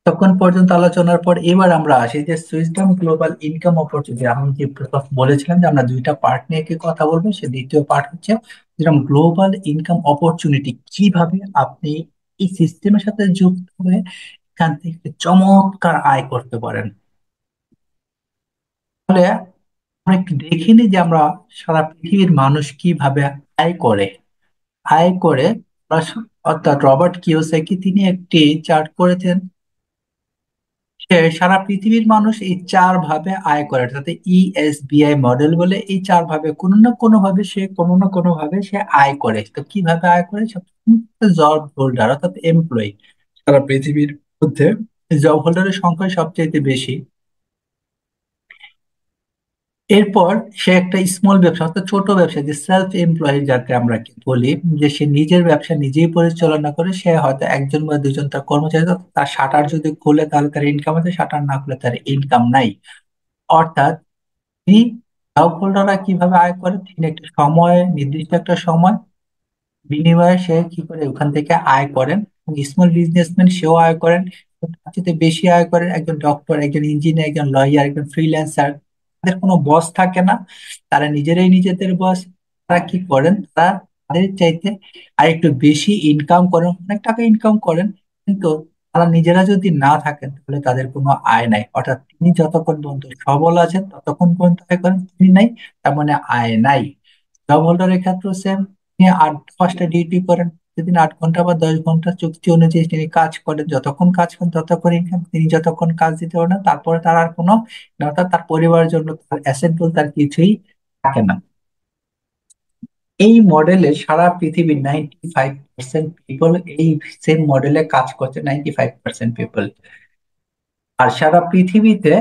তখন পর্যন্ত আলোচনার পর এবার আমরা আসি যে সুইসডম গ্লোবাল ইনকাম অপরচুনিটি। আমি যে প্রথম বলেছিলাম যে আমরা দুইটা পার্ট নিয়ে কি কথা বলবো, সে দ্বিতীয় পার্ট হচ্ছে যেরকম গ্লোবাল ইনকাম অপরচুনিটি, কিভাবে আপনি এই সিস্টেমের সাথে যুক্ত হয়ে এখান থেকে চমৎকার আয় করতে পারেন। তাহলে আমরা একটু দেখিনি যে আমরা সারা পৃথিবীর মানুষ কিভাবে আয় করে। আয় করে অর্থাৎ রবার্ট কিওসাকি তিনি একটি চার্ট করেছেন। সে সারা পৃথিবীর মানুষ এই চার ভাবে আয় করে, অর্থাৎ ইএসবিআই মডেল বলে এই চার ভাবে কোনো না কোনো ভাবে সে আয় করে। তো কিভাবে আয় করে? জব হোল্ডার অর্থাৎ এমপ্লয়ি, সারা পৃথিবীর মধ্যে জব হোল্ডারের সংখ্যা সবচেয়ে বেশি। এরপর সে একটা স্মল ব্যবসা অর্থাৎ ছোট ব্যবসা, যে সেলফ এমপ্লয়ি যাকে আমরা কি বলি, যে সে নিজের ব্যবসা নিজেই পরিচালনা করে। সে হয়তো একজন বা দুজন তার কর্মচারী আছে, তার শাটার যদি খুলে তাহলে তার ইনকাম আছে, শাটার না খুলে তার ইনকাম নাই। অর্থাৎ তিনি জব হোল্ডাররা কিভাবে আয় করে, তিনি একটা সময়, নির্দিষ্ট একটা সময় বিনিময়ে সে কি করে ওখান থেকে আয় করেন। স্মল বিজনেসম্যান সেও আয় করেন, তার চেয়ে বেশি আয় করেন একজন ডক্টর, একজন ইঞ্জিনিয়ার, একজন লয়ার, একজন ফ্রিল্যান্সার। তাদের কোনো বস থাকে না, তারা নিজেরাই নিজেদের বস। তারা কি করেন, তারা তাদের চাইতে আর একটু বেশি ইনকাম করেন, অনেক টাকা ইনকাম করেন, কিন্তু তারা নিজেরা যদি না থাকেন তাহলে তাদের কোনো আয় নাই। অর্থাৎ তিনি যতক্ষণ পর্যন্ত সবল আছেন ততক্ষণ পর্যন্ত আয় করেন, তিনি নাই তার মানে আয় নাই। জব হোল্ডারের ক্ষেত্রে সেম, তিনি 8 ঘন্টা ডিউটি করেন, প্রতিদিন 8 ঘন্টা বা 10 ঘন্টা চুক্তি অনুযায়ী তিনি কাজ করেন, যতক্ষণ কাজ করেন ততক্ষণ ইনকাম। তিনি যতক্ষণ কাজ দিতে পারেন না তারপরে তার আর কোনো, অর্থাৎ তার পরিবারের জন্য তার অ্যাসেট বলতে তার কিছুই থাকে না। এই মডেলে সারা পৃথিবীর 95% পিপল এই সেম মডেলে কাজ করছে, 95% পিপল। আর সারা পৃথিবীতে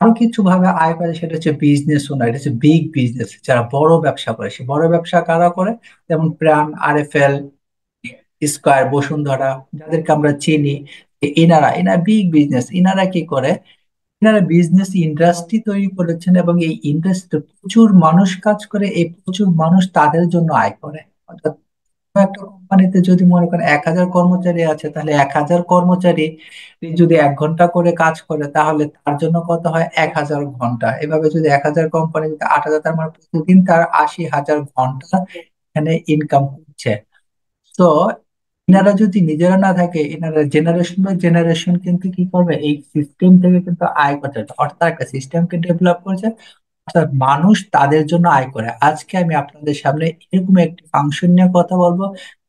আরো কিছু ভাবে আয় করে, সেটা হচ্ছে বিজনেস ওনার, এটা হচ্ছে বিগ বিজনেস, যারা বড় ব্যবসা করে। সে বড় ব্যবসা কারা করে? যেমন প্রাণ, আরএফএল, স্কয়ার, বসুন্ধরা, যাদেরকে আমরা চিনি। এনারা এনারা বিগ বিজনেস। এনারা কি করে? এনারা বিজনেস ইন্ডাস্ট্রি তৈরি করেছেন এবং এই ইন্ডাস্ট্রিতে প্রচুর মানুষ কাজ করে, এই প্রচুর মানুষ তাদের জন্য আয় করে। অর্থাৎ কোনো একটা কোম্পানিতে যদি মনে করেন 1,000 কর্মচারী আছে, তাহলে 1,000 কর্মচারী যদি 1 ঘন্টা করে কাজ করে তাহলে তার জন্য কত হয়? 1,000 ঘন্টা। এভাবে যদি 1,000 কোম্পানি, 8,000, তার মানে প্রতিদিন তার 80,000 ঘন্টা এখানে ইনকাম করছে। তো এনারা যদি নিজেরা না থাকে, এনারা জেনারেশন বাই জেনারেশন কিন্তু কি করবে, এই সিস্টেম থেকে কিন্তু আয় করতে হবে। অর্থাৎ একটা সিস্টেমকে ডেভেলপ করছে, অর্থাৎ মানুষ তাদের জন্য আয় করে। আজকে আমি আপনাদের সামনে এরকম একটি ফাংশন নিয়ে কথা বলবো,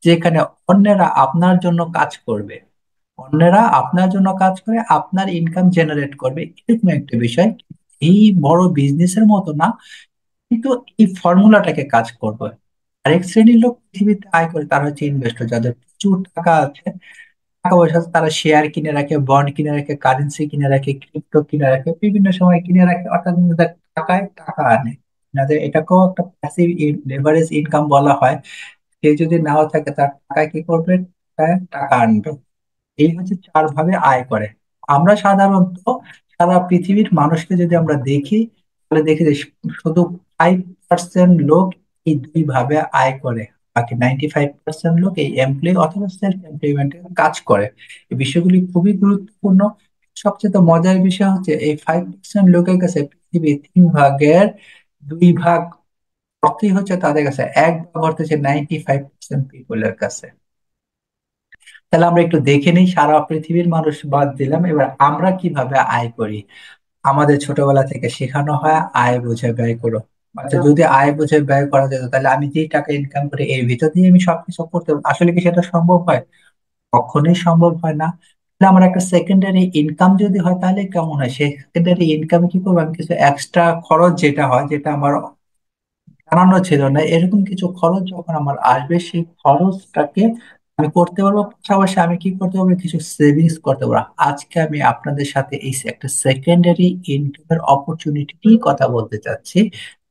যেখানে অন্যেরা আপনার জন্য কাজ করবে, অন্যেরা আপনার জন্য কাজ করে আপনার ইনকাম জেনারেট করবে, এরকম একটা বিষয়। এই বড় বিজনেসের মতো না, কিন্তু এই ফর্মুলাটাকে কাজ করবে। আরেক শ্রেণীর লোক পৃথিবীতে আয় করে, তারা হচ্ছে ইনভেস্টর, যাদের প্রচুর টাকা আছে, টাকা পয়সা আছে, তারা শেয়ার কিনে রাখে, বন্ড কিনে রাখে, কারেন্সি কিনে রাখে, ক্রিপ্টো কিনে রাখে, বিভিন্ন সময় কিনে রাখে। অর্থাৎ তাদের টাকায় টাকা আনে। তাদের এটাকেও একটা প্যাসিভ লেভারেজ ইনকাম বলা হয়। সে যদি নাও থাকে তার টাকায় কি করবে? টাকা আনবে। এই হচ্ছে চার ভাবে আয় করে। আমরা সাধারণত সারা পৃথিবীর মানুষকে যদি আমরা দেখি, তাহলে দেখি যে শুধু 5% লোক এই দুই ভাবে আয় করে। বাকি 95% লোক এই এমপ্লয় অথবা সেলফ এমপ্লয়মেন্টে কাজ করে। এই বিষয়গুলি খুবই গুরুত্বপূর্ণ। সবচেয়ে মজার বিষয় হচ্ছে এই 5% লোকের কাছে পৃথিবীর 3 ভাগের 2 ভাগ অর্থই হচ্ছে তাদের কাছে, 1 ভাগ অর্থ হচ্ছে 95% পিপলের কাছে। তাহলে আমরা একটু দেখে নিই, সারা পৃথিবীর মানুষ বাদ দিলাম, এবার আমরা কিভাবে আয় করি। আমাদের ছোটবেলা থেকে শেখানো হয় আয় বুঝে ব্যয় করো। আচ্ছা, যদি আয় বুঝে ব্যয় করা যেত তাহলে আমি যেই টাকা ইনকাম করি এর ভিতর দিয়ে আমি সবকিছু করতে পারবো। আসলে কি সেটা সম্ভব হয়? কখনোই সম্ভব হয় না। তাহলে আমার একটা সেকেন্ডারি ইনকাম যদি হয় তাহলে কেমন হয়? সেই সেকেন্ডারি ইনকামে কি করবো, আমি কিছু এক্সট্রা খরচ যেটা হয়, যেটা আমার জানানো ছিল না, এরকম কিছু খরচ যখন আমার আসবে সেই খরচটাকে আমি করতে পারবো। পাশাপাশি আমি কি করতে পারবো, কিছু সেভিংস করতে পারবো। আজকে আমি আপনাদের সাথে এই একটা সেকেন্ডারি ইনকামের অপরচুনিটি নিয়ে কথা বলতে চাচ্ছি।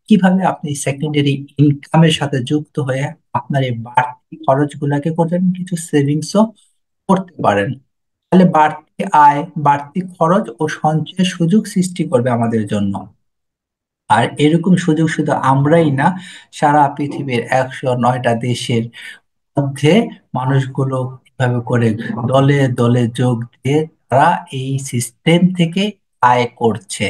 কিভাবে আপনি সেকেন্ডারি ইনকামের সাথে যুক্ত হয়ে আপনার এই বাড়তি খরচগুলোকে করতে পারেন, কিছু সেভিংসও করতে পারেন। তাহলে বাড়তি আয়, বাড়তি খরচ ও সঞ্চয়ের সুযোগ সৃষ্টি করবে আমাদের জন্য। আর এরকম সুযোগ শুধু আমরাই না, সারা পৃথিবীর 109টা দেশের মধ্যে মানুষগুলো কিভাবে করে দলে দলে যোগ দিয়ে তারা এই সিস্টেম থেকে আয় করছে।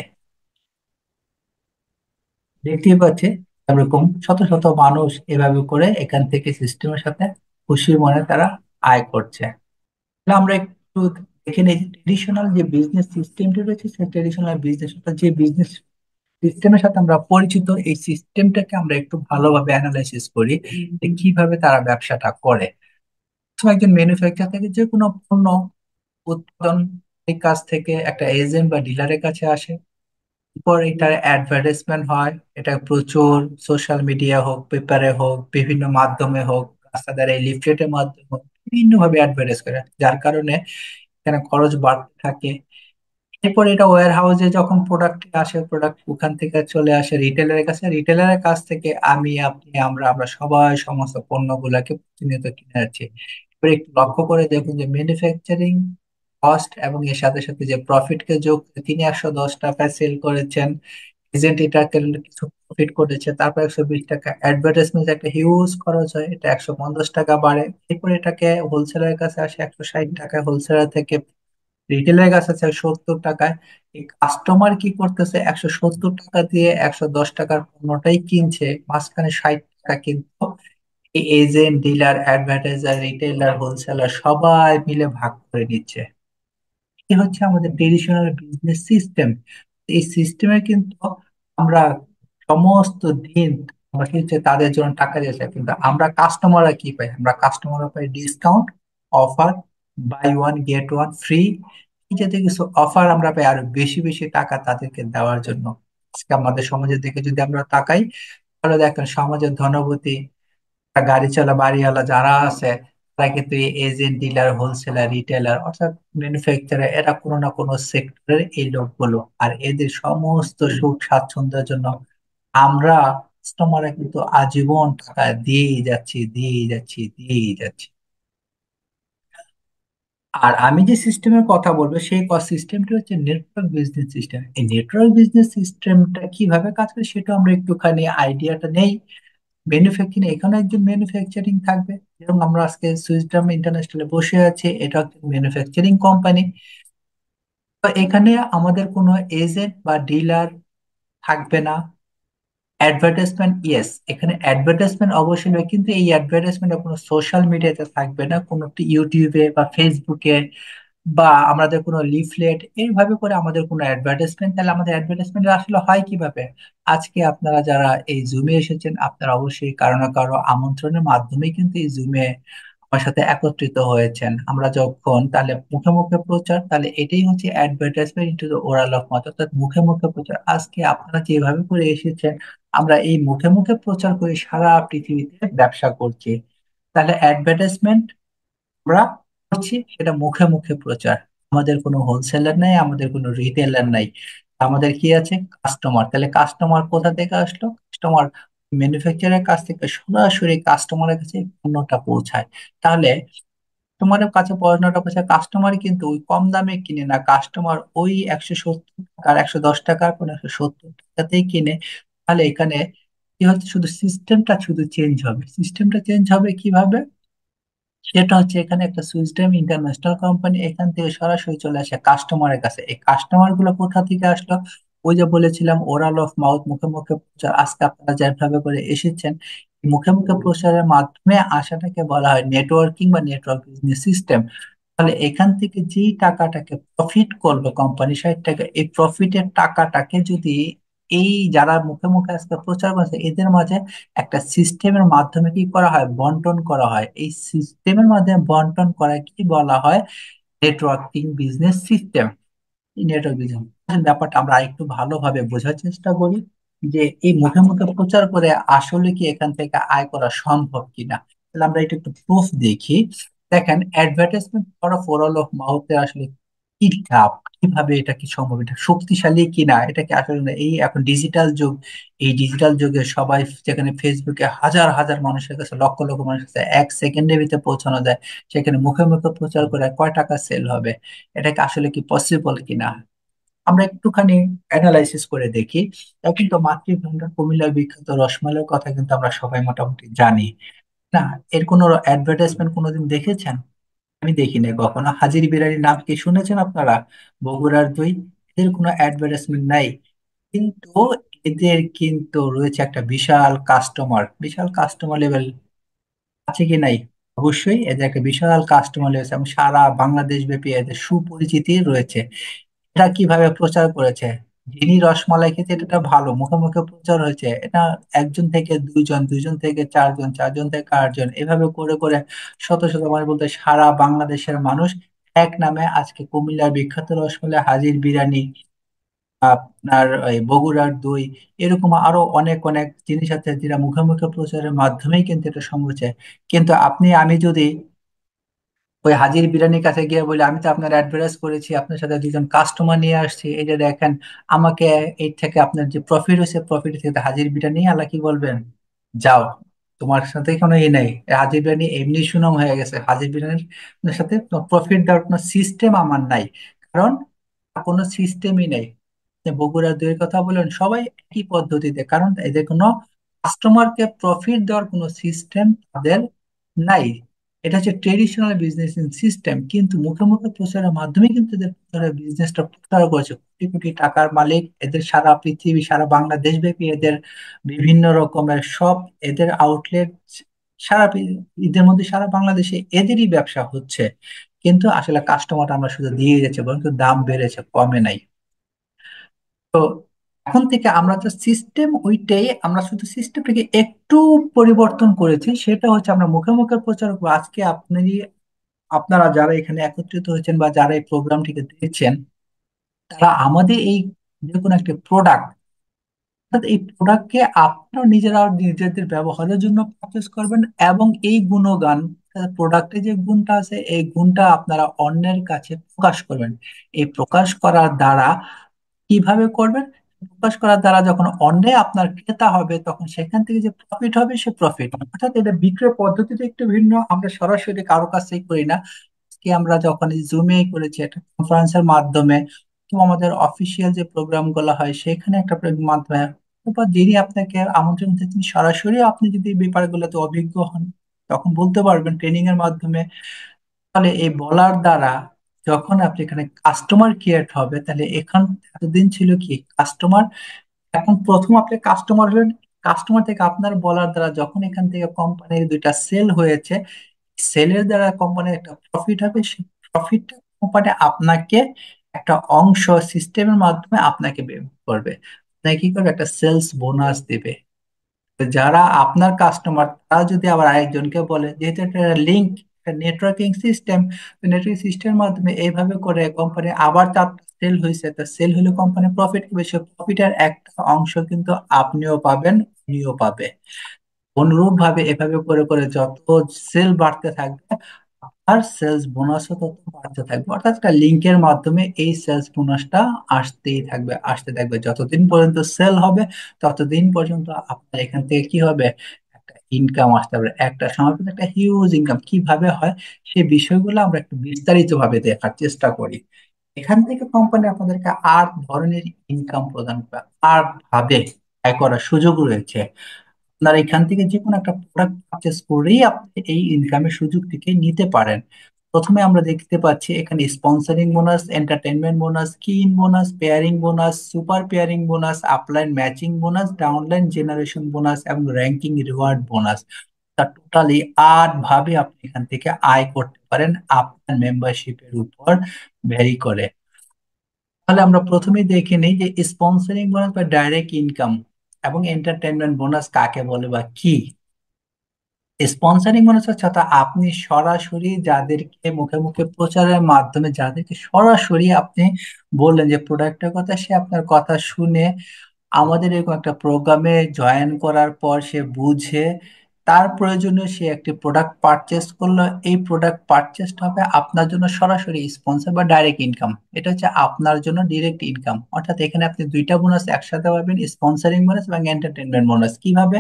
দেখতেই পাচ্ছে এরকম শত শত মানুষ এভাবে করে এখান থেকে সিস্টেমের সাথে খুশি মনে তারা আয় করছে। তাহলে আমরা একটু দেখে নিই ট্রেডিশনাল যে বিজনেস সিস্টেমটি রয়েছে, সেই ট্রেডিশনাল বিজনেস যে বিজনেস সিস্টেমের সাথে আমরা পরিচিত, এই সিস্টেমটাকে আমরা একটু ভালোভাবে অ্যানালাইসিস করি যে কিভাবে তারা ব্যবসাটা করে। প্রথমে একজন ম্যানুফ্যাকচার থেকে যে কোনো পণ্য উৎপাদন এই কাছ থেকে একটা এজেন্ট বা ডিলারের কাছে আসে। এরপর এটার অ্যাডভার্টাইজমেন্ট হয়, এটা প্রচুর সোশ্যাল মিডিয়া হোক, পেপারে হোক, বিভিন্ন মাধ্যমে হোক, রাস্তার এই লিফলেটের মাধ্যমে হোক, বিভিন্ন ভাবে অ্যাডভার্টাইজ করে, যার কারণে এখানে খরচ বাড়তে থাকে। এরপর এটা ওয়্যার হাউসে যখন প্রোডাক্ট আসে, প্রোডাক্ট ওখান থেকে চলে আসে রিটেলারের কাছে, রিটেলারের কাছ থেকে আমি, আপনি, আমরা সবাই সমস্ত পণ্যগুলোকে প্রতিনিয়ত কিনে যাচ্ছি। এবার একটু লক্ষ্য করে দেখুন যে ম্যানুফ্যাকচারিং কস্ট এবং এর সাথে সাথে যে প্রফিটকে যোগ করে তিনি 110 টাকায় সেল করেছেন, এজেন্ট এটাকে কিছু প্রফিট করেছে, তারপর 120 টাকা অ্যাডভার্টাইজমেন্ট একটা হিউজ খরচ হয়, এটা 150 টাকা বাড়ে। এরপর এটাকে হোলসেলারের কাছে আসে 160 টাকায়, হোলসেলার থেকে রিটেলের কাছে আছে 70 টাকায়। এই কাস্টমার কি করতেছে, 170 টাকা দিয়ে 110 টাকার পণ্যটাই কিনছে, মাঝখানে 60 টাকা কিন্তু এই agent, dealer, advertiser, retailer, wholesaler সবাই মিলে ভাগ করে নিচ্ছে। এই হচ্ছে আমাদের ট্রেডিশনাল বিজনেস সিস্টেম। এই সিস্টেমে কিন্তু আমরা সমস্ত দিন আমরা হচ্ছে তাদের জন্য টাকা দিয়েছে, কিন্তু আমরা কাস্টমাররা কি পাই, আমরা কাস্টমাররা পাই discount, offer, buy one get one free, এই জাতীয় কিছু অফার আমরা পাই আরো বেশি বেশি টাকা তাদেরকে দেওয়ার জন্য। আজকে আমাদের সমাজের দিকে যদি আমরা তাকাই, তাহলে দেখেন সমাজের ধনপতি, গাড়ি চালা বাড়িওয়ালা যারা আছে, তারা কিন্তু এই এজেন্ট, ডিলার, হোলসেলার, রিটেলার অর্থাৎ ম্যানুফ্যাকচারার, এরা কোনো না কোনো সেক্টরের এই লোকগুলো। আর এদের সমস্ত সুখ স্বাচ্ছন্দ্যের জন্য আমরা কাস্টমাররা কিন্তু আজীবন টাকা দিয়েই যাচ্ছি, দিয়েই যাচ্ছি, দিয়েই যাচ্ছি। আর আমি যে সিস্টেমের কথা বলবো সেই সিস্টেমটা হচ্ছে নেটওয়ার্ক বিজনেস সিস্টেম। এই নেটওয়ার্ক বিজনেস সিস্টেমটা কিভাবে কাজ করে সেটা আমরা একটুখানি আইডিয়াটা নেই। ম্যানুফ্যাকচারিং, এখানে একজন ম্যানুফ্যাকচারিং থাকবে, যেরকম আমরা আজকে সুইসডাম ইন্টারন্যাশনালে বসে আছি, এটা একটা ম্যানুফ্যাকচারিং কোম্পানি। তো এখানে আমাদের কোনো এজেন্ট বা ডিলার থাকবে না। অ্যাডভার্টাইজমেন্ট, ইয়েস, এখানে অ্যাডভার্টাইজমেন্ট অবশ্যই হবে, কিন্তু এই অ্যাডভার্টাইজমেন্ট কোনো সোশ্যাল মিডিয়াতে থাকবে না, কোনো একটি ইউটিউবে বা ফেসবুকে বা আমাদের কোনো লিফলেট এইভাবে করে আমাদের কোনো অ্যাডভার্টাইজমেন্ট। তাহলে আমাদের অ্যাডভার্টাইজমেন্ট আসলে হয় কিভাবে? আজকে আপনারা যারা এই জুমে এসেছেন, আপনারা অবশ্যই কারো না কারো আমন্ত্রণের মাধ্যমেই কিন্তু এই জুমে আমার সাথে একত্রিত হয়েছেন। আমরা যখন তাহলে মুখে মুখে প্রচার, তাহলে এটাই হচ্ছে advertisement into the oral of mouth, অর্থাৎ মুখে মুখে প্রচার। আজকে আপনারা যেভাবে করে এসেছেন, আমরা এই মুখে মুখে প্রচার করে সারা পৃথিবীতে ব্যবসা করছি। তাহলে অ্যাডভার্টাইজমেন্ট আমরা করছি, সেটা মুখে মুখে প্রচার। আমাদের কোনো হোলসেলার নাই, আমাদের কোনো রিটেলার নাই, আমাদের কি আছে, কাস্টমার। তাহলে কাস্টমার কোথা থেকে আসলো? কাস্টমার ম্যানুফ্যাকচারের কাছ থেকে সরাসরি কাস্টমারের কাছে পণ্যটা পৌঁছায়। তাহলে তোমার কাছে পণ্যটা পৌঁছায়, কাস্টমার কিন্তু ওই কম দামে কিনে না, কাস্টমার ওই 170 টাকার, 110 টাকার কোন 170 টাকাতেই কিনে। তাহলে এখানে কি হচ্ছে, শুধু সিস্টেমটা শুধু চেঞ্জ হবে। সিস্টেমটা চেঞ্জ হবে কিভাবে? সেটা হচ্ছে এখানে একটা সুইসডেম ইন্টারন্যাশনাল কোম্পানি, এখান থেকে সরাসরি চলে আসে কাস্টমারের কাছে। এই কাস্টমার গুলো কোথা থেকে আসলো? ওই যে বলেছিলাম ওরাল অফ মাউথ, মুখে মুখে প্রচার। আজকে আপনারা যেভাবে করে এসেছেন, এই মুখে মুখে প্রচারের মাধ্যমে আসাটাকে বলা হয় নেটওয়ার্কিং বা নেটওয়ার্ক বিজনেস সিস্টেম। তাহলে এখান থেকে যেই টাকাটাকে প্রফিট করবে কোম্পানি, 60 টাকা, এই প্রফিটের টাকাটাকে যদি এই যারা মুখে মুখে আজকে প্রচার করছে এদের মাঝে একটা সিস্টেমের মাধ্যমে কি করা হয়, বন্টন করা হয়। এই সিস্টেমের মাধ্যমে বন্টন করা কি বলা হয়, নেটওয়ার্কিং বিজনেস সিস্টেম। এই নেটওয়ার্ক বিজনেস ব্যাপারটা আমরা একটু ভালোভাবে বোঝার চেষ্টা করি যে এই মুখে মুখে প্রচার করে আসলে কি এখান থেকে আয় করা সম্ভব কিনা। তাহলে আমরা এটা একটু প্রুফ দেখি। দেখেন অ্যাডভার্টাইজমেন্ট করা ফোরাল অফ মাউথে আসলে কি লাভ, কিভাবে এটা কি সম্ভব, এটা শক্তিশালী কিনা, এটা কি আসলে না। এই এখন ডিজিটাল যুগ, এই ডিজিটাল যুগে সবাই যেখানে ফেসবুকে হাজার হাজার মানুষের কাছে, লক্ষ লক্ষ মানুষের কাছে 1 সেকেন্ডের ভিতরে পৌঁছানো যায়, সেখানে মুখে মুখে প্রচার করে কয় টাকা সেল হবে, এটা কি আসলে কি পসিবল কিনা আমরা একটুখানি অ্যানালাইসিস করে দেখি। তা কিন্তু মাতৃভান্ডার কুমিল্লার বিখ্যাত রসমালাইয়ের কথা কিন্তু আমরা সবাই মোটামুটি জানি না। এর কোনো অ্যাডভার্টাইজমেন্ট কোনোদিন দেখেছেন? আমি দেখি না কখনো। হাজির বিরিয়ানির নাম কি শুনেছেন আপনারা? বগুড়ার দই, এদের কোনো অ্যাডভার্টাইজমেন্ট নাই। কিন্তু এদের কিন্তু রয়েছে একটা বিশাল কাস্টমার, বিশাল কাস্টমার লেভেল আছে কি নাই? অবশ্যই এদের একটা বিশাল কাস্টমার রয়েছে এবং সারা বাংলাদেশ ব্যাপী এদের সুপরিচিতি রয়েছে। এটা কিভাবে প্রচার করেছে? যিনি রসমালাই খেতে, এটা ভালো মুখে মুখে প্রচার হয়েছে, এটা একজন থেকে দুইজন, দুইজন থেকে চারজন, চারজন থেকে আটজন, এভাবে করে করে শত শত মানুষ, বলতে সারা বাংলাদেশের মানুষ এক নামে আজকে কুমিল্লার বিখ্যাত রসমালাই, হাজির বিরিয়ানি, আপনার এই বগুড়ার দই, এরকম আরো অনেক অনেক জিনিস আছে যেটা মুখে মুখে প্রচারের মাধ্যমেই কিন্তু এটা সম্ভব হচ্ছে। কিন্তু আপনি আমি যদি ওই হাজির বিরিয়ানির কাছে গিয়ে বলি আমি তো আপনার অ্যাডভার্টাইজ করেছি, আপনার সাথে দুজন কাস্টমার নিয়ে আসছি, এই যে দেখেন, আমাকে এই থেকে আপনার যে প্রফিট হয়েছে, প্রফিট থেকে হাজির বিরিয়ানি, আল্লাহ কি বলবেন? যাও, তোমার সাথে কোনো ই নেই, হাজির বিরিয়ানি এমনি সুনাম হয়ে গেছে, হাজির বিরিয়ানির সাথে প্রফিট দেওয়ার কোনো সিস্টেম আমার নাই। কারণ কোনো সিস্টেমই নেই। যে বগুড়া দইয়ের কথা বলেন, সবাই একই পদ্ধতিতে, কারণ এদের কোনো কাস্টমারকে প্রফিট দেওয়ার কোনো সিস্টেম তাদের নাই। এটা হচ্ছে ট্রেডিশনাল বিজনেস সিস্টেম, কিন্তু মুখে মুখে প্রচারের মাধ্যমে কিন্তু এদের প্রচারের বিজনেসটা প্রচার করেছে। কোটি কোটি টাকার মালিক এদের, সারা পৃথিবী, সারা বাংলাদেশ ব্যাপী এদের বিভিন্ন রকমের সব, এদের আউটলেট এদের মধ্যে সারা বাংলাদেশে এদেরই ব্যবসা হচ্ছে। কিন্তু আসলে কাস্টমার আমরা শুধু দিয়ে যাচ্ছে, বরং দাম বেড়েছে, কমে নাই। তো এখন থেকে আমরা তো সিস্টেম ওইটাই, আমরা শুধু সিস্টেমটাকে একটু পরিবর্তন করেছি, সেটা হচ্ছে আমরা মুখে মুখে প্রচার করবো। আজকে আপনারা যারা এখানে একত্রিত হয়েছেন বা যারা এই প্রোগ্রামটিকে দেখছেন, তারা আমাদের এই যে কোনো একটা প্রোডাক্ট, এই প্রোডাক্টকে আপনারা নিজেরা নিজেদের ব্যবহারের জন্য পারচেস করবেন, এবং এই গুণগান, প্রোডাক্টে যে গুণটা আছে এই গুণটা আপনারা অন্যের কাছে প্রকাশ করবেন। এই প্রকাশ করার দ্বারা কিভাবে করবেন? প্রকাশ করার দ্বারা যখন অন্যে আপনার ক্রেতা হবে, তখন সেখান থেকে যে প্রফিট হবে, সে প্রফিট, অর্থাৎ এটা বিক্রয় পদ্ধতিতে একটু ভিন্ন। আমরা সরাসরি কারো কাছেই করি না। আজকে আমরা যখন জুমে করেছি একটা কনফারেন্সের মাধ্যমে, তো আমাদের অফিসিয়াল যে প্রোগ্রাম গুলো হয় সেখানে একটা মাধ্যমে, বা যিনি আপনাকে আমন্ত্রণ দিচ্ছেন, সরাসরি আপনি যদি এই ব্যাপারগুলোতে অভিজ্ঞ হন, তখন বলতে পারবেন ট্রেনিং এর মাধ্যমে। তাহলে এই বলার দ্বারা যখন আপনি এখানে কাস্টমার ক্রিয়েট হবে, তাহলে এখান এতদিন ছিল কি কাস্টমার, এখন প্রথম আপনি কাস্টমার হলেন। কাস্টমার থেকে আপনার বলার দ্বারা যখন এখান থেকে কোম্পানির দুইটা সেল হয়েছে, সেলের দ্বারা কোম্পানির একটা প্রফিট হবে, সেই প্রফিটটা কোম্পানি আপনাকে একটা অংশ সিস্টেমের মাধ্যমে আপনাকে করবে, আপনাকে কি করবে, একটা সেলস বোনাস দিবে। তো যারা আপনার কাস্টমার, তারা যদি আবার আরেকজনকে বলে, যেহেতু একটা লিঙ্ক, একটা নেটওয়ার্কিং সিস্টেম, তো নেটওয়ার্কিং সিস্টেমের মাধ্যমে এইভাবে করে কোম্পানি আবার তার সেল হয়েছে, তা সেল হলে কোম্পানি প্রফিট হবে, সে প্রফিটের একটা অংশ কিন্তু আপনিও পাবেন, উনিও পাবে। অনুরূপ ভাবে এভাবে করে করে যত সেল বাড়তে থাকবে, আর সেলস বোনাসও তত বাড়তে থাকবে। অর্থাৎ একটা লিঙ্কের মাধ্যমে এই সেলস বোনাসটা আসতেই থাকবে, আসতে থাকবে, যতদিন পর্যন্ত সেল হবে ততদিন পর্যন্ত আপনার এখান থেকে কি হবে, একটা ইনকাম আসতে পারে। একটা সময় কিন্তু একটা হিউজ ইনকাম কিভাবে হয়, সেই বিষয়গুলো আমরা একটু বিস্তারিত ভাবে দেখার চেষ্টা করি। এখান থেকে কোম্পানি আপনাদেরকে আট ধরনের ইনকাম প্রদান করে, আট ভাবে আয় করার সুযোগ রয়েছে। আপনার এখান থেকে যে কোনো একটা প্রোডাক্ট পারচেস করেই আপনি এই ইনকামের সুযোগটিকে নিতে পারেন। প্রথমে আমরা দেখতে পাচ্ছি এখানে স্পন্সরিং বোনাস, এন্টারটেনমেন্ট বোনাস, কিন bonus, pairing bonus, super pairing bonus, upline matching bonus, downline generation bonus এবং র্যাঙ্কিং রিওয়ার্ড বোনাস। তা টোটালি আট ভাবে আপনি এখান থেকে আয় করতে পারেন, আপনার মেম্বারশিপের উপর ভ্যারি করে। তাহলে আমরা প্রথমেই দেখে নিই যে স্পন্সরিং বোনাস বা ডাইরেক্ট ইনকাম এবং এন্টারটেনমেন্ট বোনাস কাকে বলে বা কি। স্পন্সরিং মানে হচ্ছে তা আপনি সরাসরি যাদেরকে মুখে মুখে প্রচারের মাধ্যমে, যাদেরকে সরাসরি আপনি বললেন যে প্রোডাক্টের কথা, সে আপনার কথা শুনে আমাদের এরকম একটা প্রোগ্রামে জয়েন করার পর সে বুঝে তার প্রয়োজনে সে একটি প্রোডাক্ট পারচেস করলো। এই প্রোডাক্ট পারচেসটা হবে আপনার জন্য সরাসরি স্পন্সর বা ডাইরেক্ট ইনকাম। এটা হচ্ছে আপনার জন্য ডিরেক্ট ইনকাম। অর্থাৎ এখানে আপনি দুইটা বোনাস একসাথে পাবেন, স্পন্সরিং বোনাস এবং এন্টারটেনমেন্ট বোনাস। কিভাবে?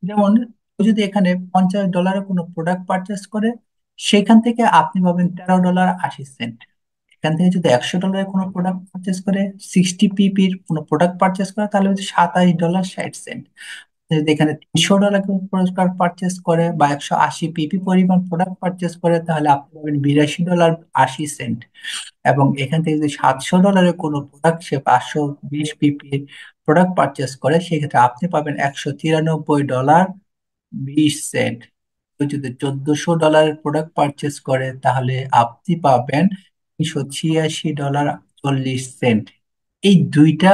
যেমন কেউ যদি এখানে $50 কোনো প্রোডাক্ট পারচেস করে, সেখান থেকে আপনি পাবেন $13.80। এখান থেকে যদি $100 কোনো প্রোডাক্ট পারচেস করে, 60 পিপির কোনো প্রোডাক্ট পারচেস করে, তাহলে হচ্ছে $27.60। যদি এখানে $300 পুরস্কার পারচেস করে বা 180 পিপি পরিমাণ প্রোডাক্ট পারচেস করে, তাহলে আপনি পাবেন $82.80। এবং এখান থেকে যদি $700 কোনো প্রোডাক্ট, সে 520 পিপি প্রোডাক্ট পারচেস করে, সেক্ষেত্রে আপনি পাবেন $193.20। তো যদি $1400 প্রোডাক্ট পারচেস করে, তাহলে আপনি পাবেন $386.40। এই দুইটা,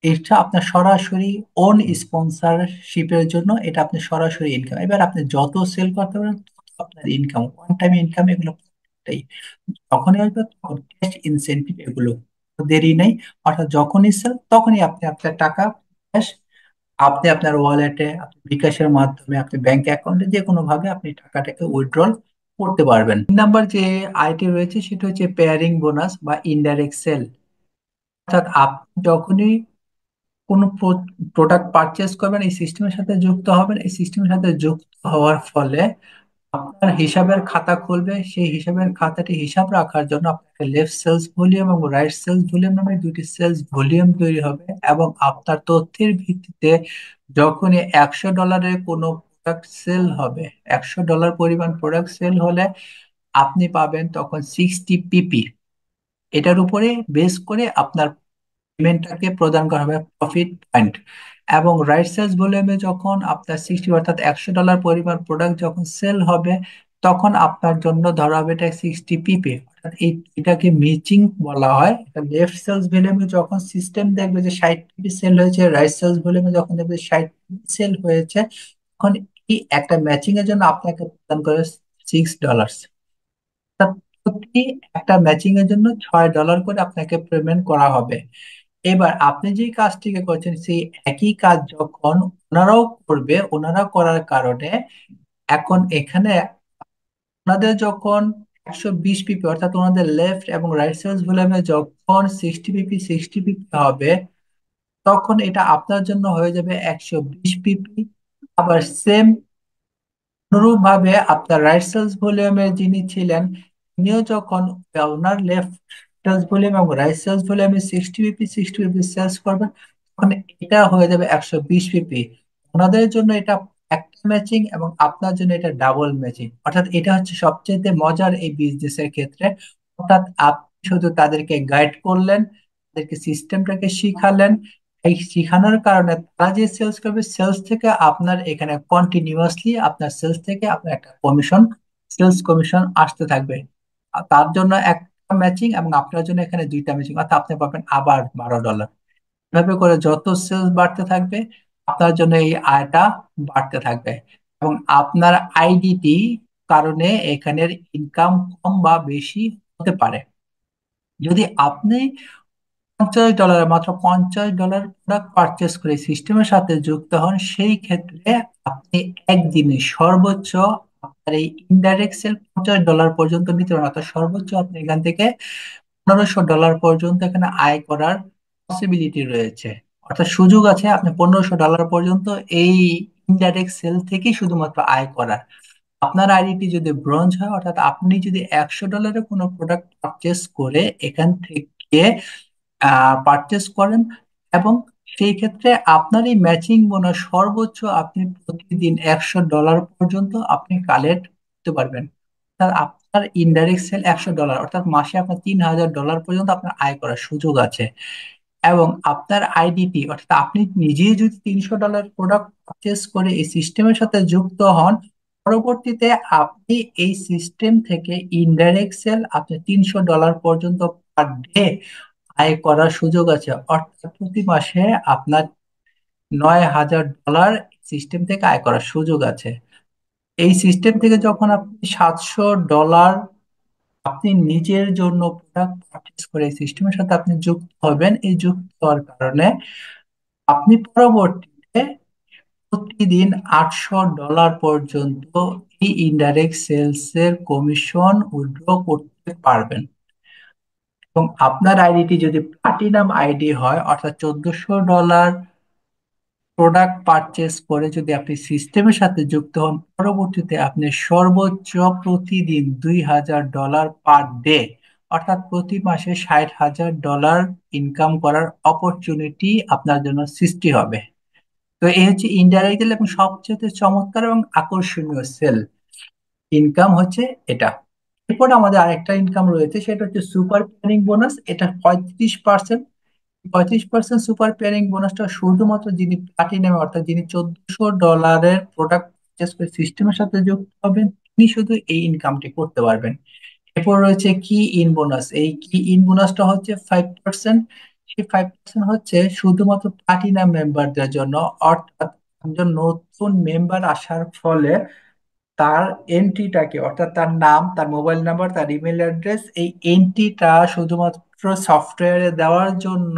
এটা আপনার সরাসরি ওন স্পন্সরশিপের জন্য, এটা আপনি সরাসরি ইনকাম। এবার আপনি যত সেল করতে পারেন তত আপনার ইনকাম, ওয়ান টাইম ইনকাম এগুলো প্রত্যেকটাই। যখনই আসবে তখন ক্যাশ ইনসেনটিভ এগুলো, দেরি নেই। অর্থাৎ যখনই সেল তখনই আপনি আপনার টাকা ক্যাশ, আপনি আপনার ওয়ালেটে, আপনি বিকাশের মাধ্যমে, আপনি ব্যাংক অ্যাকাউন্টে, যে কোনো ভাবে আপনি টাকাটাকে উইথড্রল করতে পারবেন। 3 নাম্বার যে আইটি রয়েছে সেটা হচ্ছে পেয়ারিং বোনাস বা ইনডাইরেক্ট সেল। অর্থাৎ আপনি যখনই কোনো প্রোডাক্ট পারচেস করবেন, এই সিস্টেমের সাথে যুক্ত হবেন। এই সিস্টেমের সাথে যুক্ত হওয়ার ফলে আপনার হিসাবের খাতা খুলবে। সেই হিসাবের খাতাটি হিসাব রাখার জন্য আপনাকে লেফট সেলস ভলিউম এবং রাইট সেলস ভলিউম নামে দুটি সেলস ভলিউম তৈরি হবে। এবং আপনার তথ্যের ভিত্তিতে যখনই $100 কোনো প্রোডাক্ট সেল হবে, $100 পরিমাণ প্রোডাক্ট সেল হলে আপনি পাবেন তখন 60 পিপি। এটার উপরে বেস করে আপনার পেমেন্টটাকে প্রদান করা হবে প্রফিট পয়েন্ট। এবং রাইট সেলস ভলিউমে যখন আপনার 60, অর্থাৎ $100 পরিমাণ প্রোডাক্ট যখন সেল হবে, তখন আপনার জন্য ধরা হবে এটা 60 পিপি। অর্থাৎ এটাকে মিচিং বলা হয়। লেফট সেলস ভলিউমে যখন সিস্টেম দেখবে যে 60 পিপি সেল হয়েছে, রাইট সেলস ভলিউমে যখন দেখবে 60 পিপি সেল হয়েছে, তখন এই একটা ম্যাচিং এর জন্য আপনাকে প্রদান করে $6। অর্থাৎ প্রতি একটা ম্যাচিং এর জন্য $6 করে আপনাকে পেমেন্ট করা হবে। এবার আপনি যে কাজটিকে করছেন, সেই একই কাজ যখন ওনারাও করবে, ওনারা করার কারণে এখন এখানে ওনাদের যখন 120 পিপি, অর্থাৎ ওনাদের লেফট এবং রাইট সেলস ভলিউমে যখন 60 পিপি হবে, তখন এটা আপনার জন্য হয়ে যাবে 120 পিপি। আবার সেম অনুরূপ ভাবে আপনার রাইট সেলস ভলিউমে যিনি ছিলেন, তিনিও যখন ওনার লেফট সেলস ভলিউম এবং রাইট সেলস ভলিউমে 60 পিপি সেলস করবেন, তখন এটা হয়ে যাবে 120 পিপি। ওনাদের জন্য এটা একটা ম্যাচিং এবং আপনার জন্য এটা ডাবল ম্যাচিং। অর্থাৎ এটা হচ্ছে সবচেয়ে মজার এই বিজনেসের ক্ষেত্রে। অর্থাৎ আপনি শুধু তাদেরকে গাইড করলেন, তাদেরকে সিস্টেমটাকে শিখালেন। এই শিখানোর কারণে তারা যে সেলস করবে, সেলস থেকে আপনার এখানে কন্টিনিউয়াসলি আপনার সেলস থেকে আপনার একটা কমিশন, সেলস কমিশন আসতে থাকবে। আর তার জন্য একটা ম্যাচিং এবং আপনার জন্য এখানে দুইটা ম্যাচিং, অর্থাৎ আপনি পাবেন আবার $12। এভাবে করে যত সেলস বাড়তে থাকবে, আপনার জন্য এই আয়টা বাড়তে থাকবে। এবং আপনার আইডিটি কারণে এখানের ইনকাম কম বা বেশি হতে পারে। যদি আপনি $50, মাত্র $50 প্রোডাক্ট পারচেস করে সিস্টেমের সাথে যুক্ত হন, সেই ক্ষেত্রে আপনি একদিনে সর্বোচ্চ আপনার এই ইনডাইরেক্ট সেল $50 পর্যন্ত নিতে পারেন। অর্থাৎ সর্বোচ্চ আপনি এখান থেকে $1500 পর্যন্ত এখানে আয় করার পসিবিলিটি রয়েছে। অর্থাৎ সুযোগ আছে আপনি $1500 পর্যন্ত এই ইনডাইরেক্ট সেল থেকেই শুধুমাত্র আয় করার। আপনার আইডিটি যদি ব্রোঞ্জ হয়, অর্থাৎ আপনি যদি $100 কোনো প্রোডাক্ট পারচেস করে এখান থেকে পারচেস করেন, এবং সেই ক্ষেত্রে আপনার এই ম্যাচিং বোনাস সর্বোচ্চ আপনি প্রতিদিন $100 পর্যন্ত আপনি কালেক্ট করতে পারবেন। অর্থাৎ আপনার ইনডাইরেক্ট সেল $100, অর্থাৎ মাসে আপনার $3000 পর্যন্ত আপনার আয় করার সুযোগ আছে। এবং আপনার আইডিটি, অর্থাৎ আপনি নিজেই যদি $300 প্রোডাক্ট পারচেস করে এই সিস্টেমের সাথে যুক্ত হন, পরবর্তীতে আপনি এই সিস্টেম থেকে ইনডাইরেক্ট সেল আপনি $300 পর্যন্ত পার ডে আয় করার সুযোগ আছে। অর্থাৎ প্রতি মাসে আপনার $9000 সিস্টেম থেকে আয় করার সুযোগ আছে। এই সিস্টেম থেকে যখন আপনি $700 আপনি নিজের জন্য প্রোডাক্ট পারচেস করে এই সিস্টেমের সাথে আপনি যুক্ত হবেন, এই যুক্ত হওয়ার কারণে আপনি পরবর্তীতে প্রতিদিন $800 পর্যন্ত এই ইনডাইরেক্ট সেলস এর কমিশন উইথড্র করতে পারবেন। এবং আপনার আইডিটি যদি প্লাটিনাম আইডি হয়, অর্থাৎ $1400 প্রোডাক্ট পারচেস করে যদি আপনি সিস্টেমের সাথে যুক্ত হন, পরবর্তীতে আপনি সর্বোচ্চ প্রতিদিন $2000 পার ডে, অর্থাৎ প্রতি মাসে $60000 ইনকাম করার অপরচুনিটি আপনার জন্য সৃষ্টি হবে। তো এই হচ্ছে ইনডাইরেক্ট এবং সবচেয়ে চমৎকার এবং আকর্ষণীয় সেল ইনকাম হচ্ছে এটা। এরপর আমাদের আরেকটা ইনকাম রয়েছে, সেটা হচ্ছে সুপার পেয়ারিং বোনাস। এটা 35%। 35% সুপার পেয়ারিং বোনাসটা শুধুমাত্র যিনি প্লাটিনাম অর্থাৎ যিনি $1400 প্রোডাক্ট পারচেস করে সিস্টেমের সাথে যুক্ত হবেন, তিনি শুধু এই ইনকামটি করতে পারবেন। এরপর রয়েছে কি ইন বোনাস। এই কি ইন বোনাসটা হচ্ছে 5%। সেই 5% হচ্ছে শুধুমাত্র প্লাটিনাম মেম্বারদের জন্য। অর্থাৎ একজন নতুন মেম্বার আসার ফলে তার এন্ট্রিটাকে, অর্থাৎ তার নাম, তার মোবাইল নাম্বার, তার ইমেল অ্যাড্রেস, এই এন্ট্রিটা শুধুমাত্র সফটওয়্যারে দেওয়ার জন্য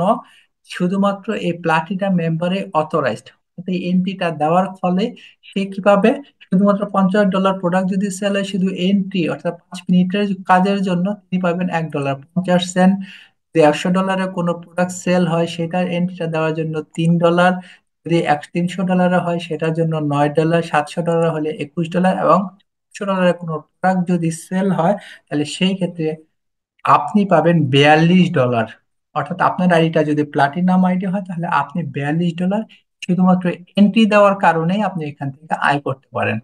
শুধুমাত্র এই প্লাটিনাম মেম্বারে অথরাইজড। এই এন্ট্রিটা দেওয়ার ফলে সে কি পাবে? শুধুমাত্র $50 প্রোডাক্ট যদি সেল হয়, শুধু এন্ট্রি অর্থাৎ 5 মিনিটের কাজের জন্য তিনি পাবেন $1.50। যদি $100 কোনো প্রোডাক্ট সেল হয়, সেটার এন্ট্রিটা দেওয়ার জন্য $3। যদি $300 হয় সেটার জন্য $9। $700 হলে $21 এবং $100 কোনো প্রোডাক্ট যদি সেল হয়, তাহলে সেই ক্ষেত্রে আপনি পাবেন $42। অর্থাৎ আপনার আইডিটা যদি প্লাটিনাম আইডি হয়, তাহলে আপনি $42 শুধুমাত্র এন্ট্রি দেওয়ার কারণেই আপনি এখান থেকে আয় করতে পারেন।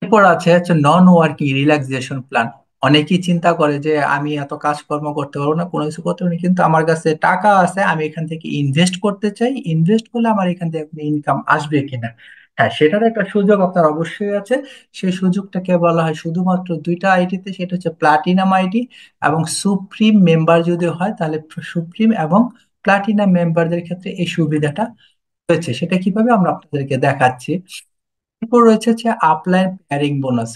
এরপর আছে হচ্ছে নন ওয়ার্কিং রিল্যাক্সেশন প্ল্যান। অনেকেই চিন্তা করে যে আমি এত কাজকর্ম করতে পারবো না, কোনো কিছু করতে পারবো না, কিন্তু আমার কাছে টাকা আছে, আমি এখান থেকে ইনভেস্ট করতে চাই, ইনভেস্ট করলে আমার এখান থেকে ইনকাম আসবে কিনা। হ্যাঁ, সেটার একটা সুযোগ আপনার অবশ্যই আছে। সেই সুযোগটাকে বলা হয় শুধুমাত্র দুইটা আইডিতে, সেটা হচ্ছে প্লাটিনাম আইডি এবং সুপ্রিম মেম্বার যদি হয়, তাহলে সুপ্রিম এবং প্লাটিনাম মেম্বারদের ক্ষেত্রে এই সুবিধাটা রয়েছে। সেটা কিভাবে আমরা আপনাদেরকে দেখাচ্ছি। এরপর রয়েছে হচ্ছে upline pairing bonus.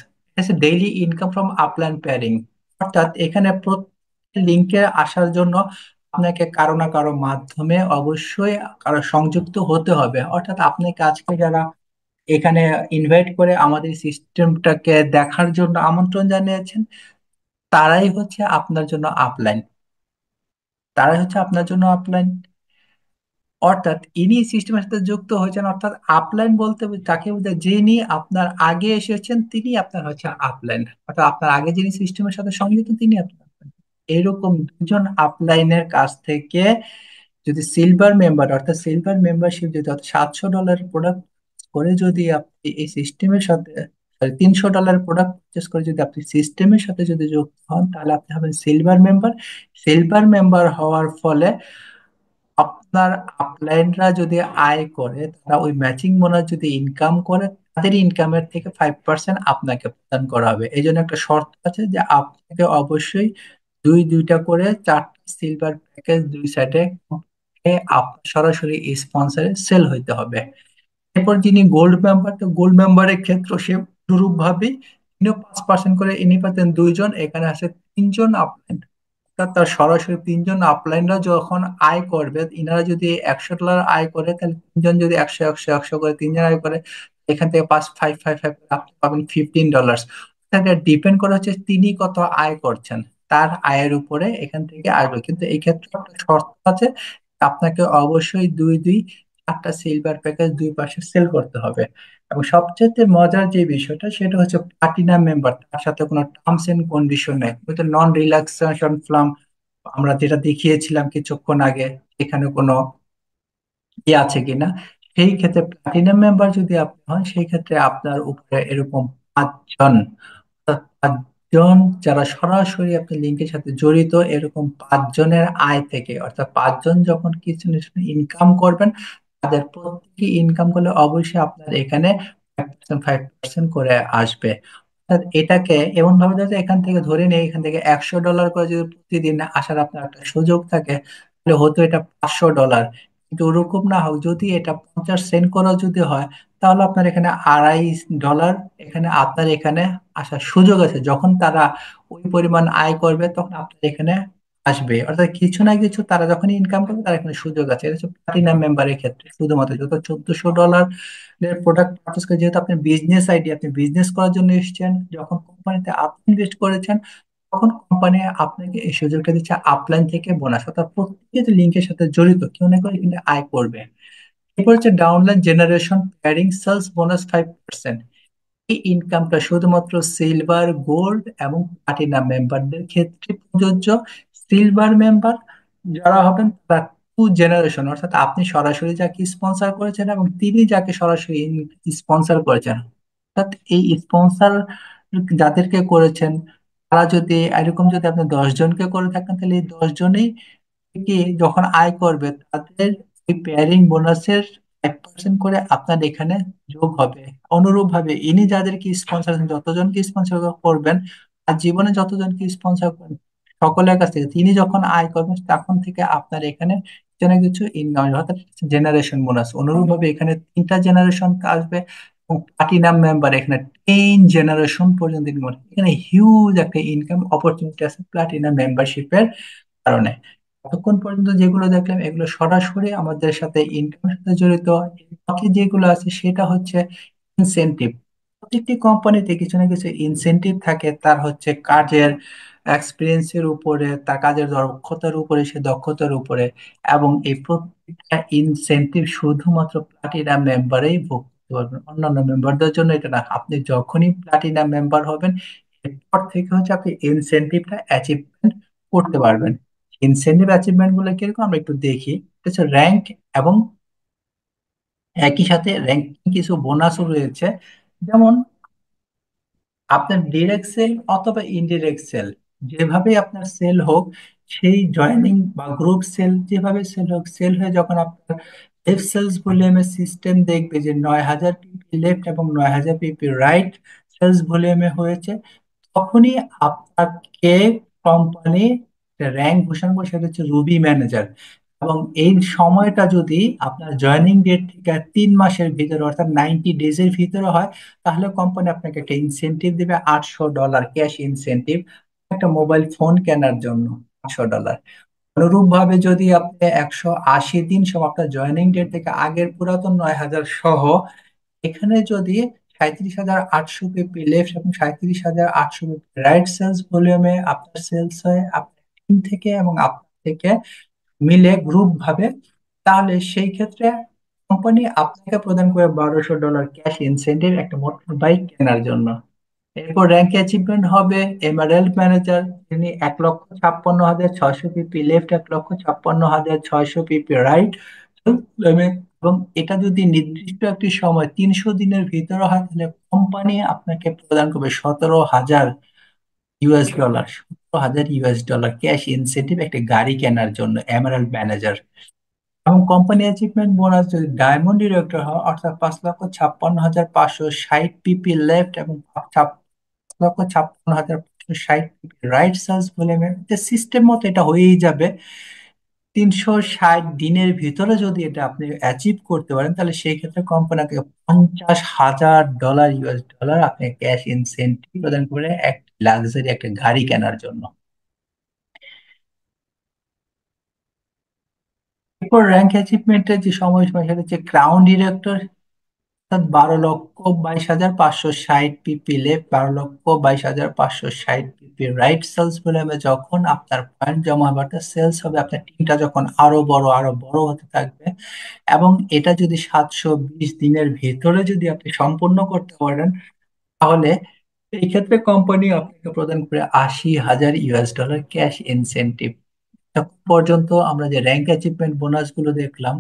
Daily income from upline pairing. অর্থাৎ এখানে প্রত্যেক লিঙ্কে আসার জন্য আপনাকে কারো না কারো মাধ্যমে অবশ্যই কারো সংযুক্ত হতে হবে। অর্থাৎ আপনাকে আজকে যারা এখানে ইনভাইট করে আমাদের সিস্টেমটাকে দেখার জন্য আমন্ত্রণ জানিয়েছেন, তারাই হচ্ছে আপনার জন্য আপলাইন। তারাই হচ্ছে আপনার জন্য আপলাইন। অর্থাৎ ইনি সিস্টেমের সাথে যুক্ত হয়েছেন। অর্থাৎ আপলাইন বলতে তাকে বোঝায় যিনি আপনার আগে এসেছেন, তিনি আপনার হচ্ছে আপলাইন। অর্থাৎ আপনার আগে যিনি সিস্টেমের সাথে সংযুক্ত, তিনি আপনার upline। এরকম দুজন আপলাইনের কাছ থেকে যদি সিলভার মেম্বার, অর্থাৎ সিলভার মেম্বারশিপ যদি অর্থাৎ $700 প্রোডাক্ট করে যদি আপনি এই সিস্টেমের সাথে, সরি, $300 প্রোডাক্ট পারচেস করে যদি আপনি সিস্টেমের সাথে যদি যুক্ত হন, তাহলে আপনি হবেন সিলভার মেম্বার। সিলভার মেম্বার হওয়ার ফলে আপনার আপলাইনরা যদি আয় করে, তারা ওই ম্যাচিং বোনাস যদি ইনকাম করে, তাদের ইনকামের থেকে 5% আপনাকে প্রদান করা হবে। এই জন্য একটা শর্ত আছে যে আপনাকে অবশ্যই দুইটা করে 4টা সিলভার প্যাকেজ দুই সাইডে আপনার সরাসরি স্পন্সরে সেল হইতে হবে। এরপর যিনি গোল্ড মেম্বার, তো গোল্ড মেম্বারের ক্ষেত্রে সে অনুরূপ ভাবে তিনিও 5% করে, ইনি পাচ্ছেন দুইজন, এখানে আছে তিনজন আপলাইন। অর্থাৎ তার সরাসরি তিনজন আপলাইনরা যখন আয় করবে, ইনারা যদি $100 আয় করে, তাহলে তিনজন যদি 100 100 100 করে তিনজন আয় করে, এখান থেকে 5 5 5 5 আপনি পাবেন $15। এটা ডিপেন্ড করে হচ্ছে তিনি কত আয় করছেন, তার আয়ের উপরে এখান থেকে আসবে। কিন্তু এই ক্ষেত্রে একটা শর্ত আছে, আপনাকে অবশ্যই 4টা সিলভার প্যাকেজ দুই পাশে সেল করতে হবে। এবং সবচেয়ে মজার যে বিষয়টা, সেটা হচ্ছে প্লাটিনাম মেম্বার, তার সাথে কোনো টার্মস এন্ড কন্ডিশন নেই, হয়তো নন রিল্যাক্সেশন ফ্লাম আমরা যেটা দেখিয়েছিলাম কিছুক্ষণ আগে, এখানে কোনো আছে কিনা। সেই ক্ষেত্রে প্লাটিনাম মেম্বার যদি আপনি হন, সেই ক্ষেত্রে আপনার উপরে এরকম 5 জন, অর্থাৎ 5 জন যারা সরাসরি আপনার লিঙ্কের সাথে জড়িত, এরকম 5 জনের আয় থেকে, অর্থাৎ 5 জন যখন কিছু ইনকাম করবেন, তাদের প্রত্যেকে ইনকাম করলে অবশ্যই আপনার এখানে 5% করে আসবে। অর্থাৎ এটাকে এমন ভাবে ধরতে, এখান থেকে ধরে নিয়ে এখান থেকে $100 করে যদি প্রতিদিন আসার আপনার একটা সুযোগ থাকে, তাহলে হতো এটা $500। কিন্তু ওরকম না হোক, যদি এটা 50 সেন্ট করে যদি হয়, তাহলে আপনার এখানে $2.5 এখানে আপনার এখানে আসার সুযোগ আছে। যখন তারা ওই পরিমাণ আয় করবে, তখন আপনার এখানে আসবে। অর্থাৎ কিছু না কিছু তারা যখন ইনকাম করবে, তার এখানে সুযোগ আছে। এটা হচ্ছে প্লাটিনাম মেম্বারের ক্ষেত্রে শুধুমাত্র। যত $1400 প্রোডাক্ট পারচেস করে, যেহেতু আপনি বিজনেস আইডি, আপনি বিজনেস করার জন্য এসেছেন, যখন কোম্পানিতে আপনি ইনভেস্ট করেছেন, তখন কোম্পানি আপনাকে এই সুযোগটা দিচ্ছে আপলাইন থেকে বোনাস। অর্থাৎ প্রত্যেকে লিঙ্কের সাথে জড়িত কেউ না কেউ কিন্তু আয় করবে। এরপর হচ্ছে downline generation pairing sales bonus 5%। এই ইনকামটা শুধুমাত্র সিলভার, গোল্ড এবং প্লাটিনাম মেম্বারদের ক্ষেত্রে প্রযোজ্য। সিলভার মেম্বার যারা হবেন, তারা টু জেনারেশন, অর্থাৎ আপনি সরাসরি যাকে স্পন্সর করেছেন এবং তিনি যাকে সরাসরি স্পন্সর করেছেন। অর্থাৎ এই স্পন্সর যাদেরকে করেছেন, তারা যদি এরকম যদি আপনি 10 জনকে করে থাকেন, তাহলে এই 10 জনেই কি যখন আয় করবে তাদের এই পেয়ারিং বোনাসের 5% করে আপনার এখানে যোগ হবে। অনুরূপ ভাবে ইনি যাদেরকে স্পন্সর, যতজনকে স্পন্সর করবেন আর জীবনে যতজনকে স্পন্সর করবেন সকলের কাছ থেকে তিনি যখন আয় করবেন তখন থেকে আপনার এখানে কিছু না কিছু ইনকাম, অর্থাৎ জেনারেশন বোনাস। অনুরূপ ভাবে এখানে 3টা জেনারেশন আসবে এবং প্লাটিনাম মেম্বার এখানে 10 জেনারেশন পর্যন্ত income হবে। এখানে হিউজ একটা ইনকাম অপরচুনিটি আছে প্লাটিনাম মেম্বারশিপের কারণে। এতক্ষণ পর্যন্ত যেগুলো দেখলাম এগুলো সরাসরি আমাদের সাথে ইনকামের সাথে জড়িত। বাকি যেগুলো আছে সেটা হচ্ছে ইনসেনটিভ। প্রত্যেকটি কোম্পানিতে কিছু না কিছু ইনসেনটিভ থাকে, তার হচ্ছে কাজের এক্সপিরিয়েন্সের উপরে, তার কাজের দক্ষতার উপরে, সে দক্ষতার উপরে। এবং এই প্রত্যেকটা ইনসেনটিভ শুধুমাত্র প্লাটিনাম মেম্বারেই ভোগ করতে পারবেন, অন্যান্য মেম্বারদের জন্য এটা না। আপনি যখনই প্লাটিনাম মেম্বার হবেন এরপর থেকে হচ্ছে আপনি ইনসেনটিভটা অ্যাচিভমেন্ট করতে পারবেন। ইনসেনটিভ অ্যাচিভমেন্ট গুলো কিরকম আমরা একটু দেখি। এটা হচ্ছে র্যাঙ্ক, এবং একই সাথে র্যাঙ্কিং কিছু বোনাসও রয়েছে। যেমন আপনার ডিরেক্ট সেল অথবা ইনডিরেক্ট সেল, যেভাবে আপনার সেল হোক, সেই জয়েনিং বা গ্রুপ সেল যেভাবে সেল হোক, সেল হয়ে যখন আপনার লেফট সেলস ভলিউমের সিস্টেম দেখবে যে 9,000 পিপি লেফট এবং 9,000 পিপি রাইট সেলস ভলিউমে হয়েছে, তখনই আপনাকে কোম্পানি র্যাঙ্ক ঘোষণা করে, সেটা হচ্ছে রুবি ম্যানেজার। এবং এই সময়টা যদি আপনার জয়েনিং ডেট থেকে 3 মাসের ভিতরে অর্থাৎ 90 ডেজের ভিতরে হয়, তাহলে কোম্পানি আপনাকে একটা ইনসেনটিভ দিবে, $800 ক্যাশ ইনসেনটিভ, একটা মোবাইল ফোন কেনার জন্য। $800। অনুরূপ ভাবে যদি আপনি 180 দিন সহ আপনার জয়েনিং ডেট থেকে আগের পুরাতন 9,000 সহ এখানে যদি 37,800 পিপি লেফট এবং 37,800 পিপি রাইট সেলস ভলিউমে আপনার সেলস হয় আপনার টিম থেকে এবং আপনার থেকে মিলে গ্রুপ ভাবে, তাহলে সেই ক্ষেত্রে কোম্পানি আপনাকে প্রদান করে $1,200 ক্যাশ ইনসেন্টিভ একটা মোটর বাইক কেনার জন্য। এরপর র্যাঙ্ক অ্যাচিভমেন্ট হবে এমারেল্ড ম্যানেজার, তিনি 1,56,600 পিপি লেফট, 1,56,600 পিপি রাইট। এবং এটা যদি নির্দিষ্ট একটি সময় 300 দিনের ভিতরে হয়, তাহলে কোম্পানি আপনাকে প্রদান করবে $17,000, $17,000 ক্যাশ ইনসেন্টিভ একটা গাড়ি কেনার জন্য এমারেল্ড ম্যানেজার। এবং কোম্পানি অ্যাচিভমেন্ট বোনাস যদি ডায়মন্ড ডিরেক্টর হয়, অর্থাৎ 5,56,560 পিপি লেফট এবং 5,56,560 রাইট সার্চ বলে সিস্টেম মতো এটা হয়েই যাবে। 360 দিনের ভিতরে যদি এটা আপনি অ্যাচিভ করতে পারেন, তাহলে সেই ক্ষেত্রে কোম্পানিকে $50,000 আপনি ক্যাশ ইনসেন্টিভ প্রদান করে এক লাক্সারি একটা গাড়ি কেনার জন্য। এরপর র্যাঙ্ক অ্যাচিভমেন্টের যে সময়সীমা সেটা হচ্ছে ক্রাউন ডিরেক্টর, অর্থাৎ 12,22,560 পিপি লেফট, 12,22,560 পিপি রাইট সেলস ভলিউমে যখন আপনার পয়েন্ট জমা হবে, অর্থাৎ সেলস হবে, আপনার টিমটা যখন আরো বড় হতে থাকবে, এবং এটা যদি 720 দিনের ভিতরে যদি আপনি সম্পূর্ণ করতে পারেন, তাহলে এই ক্ষেত্রে কোম্পানি আপনাকে প্রদান করে $80,000 ক্যাশ ইনসেনটিভ। এখন পর্যন্ত আমরা যে র্যাঙ্ক অ্যাচিভমেন্ট বোনাস গুলো দেখলাম,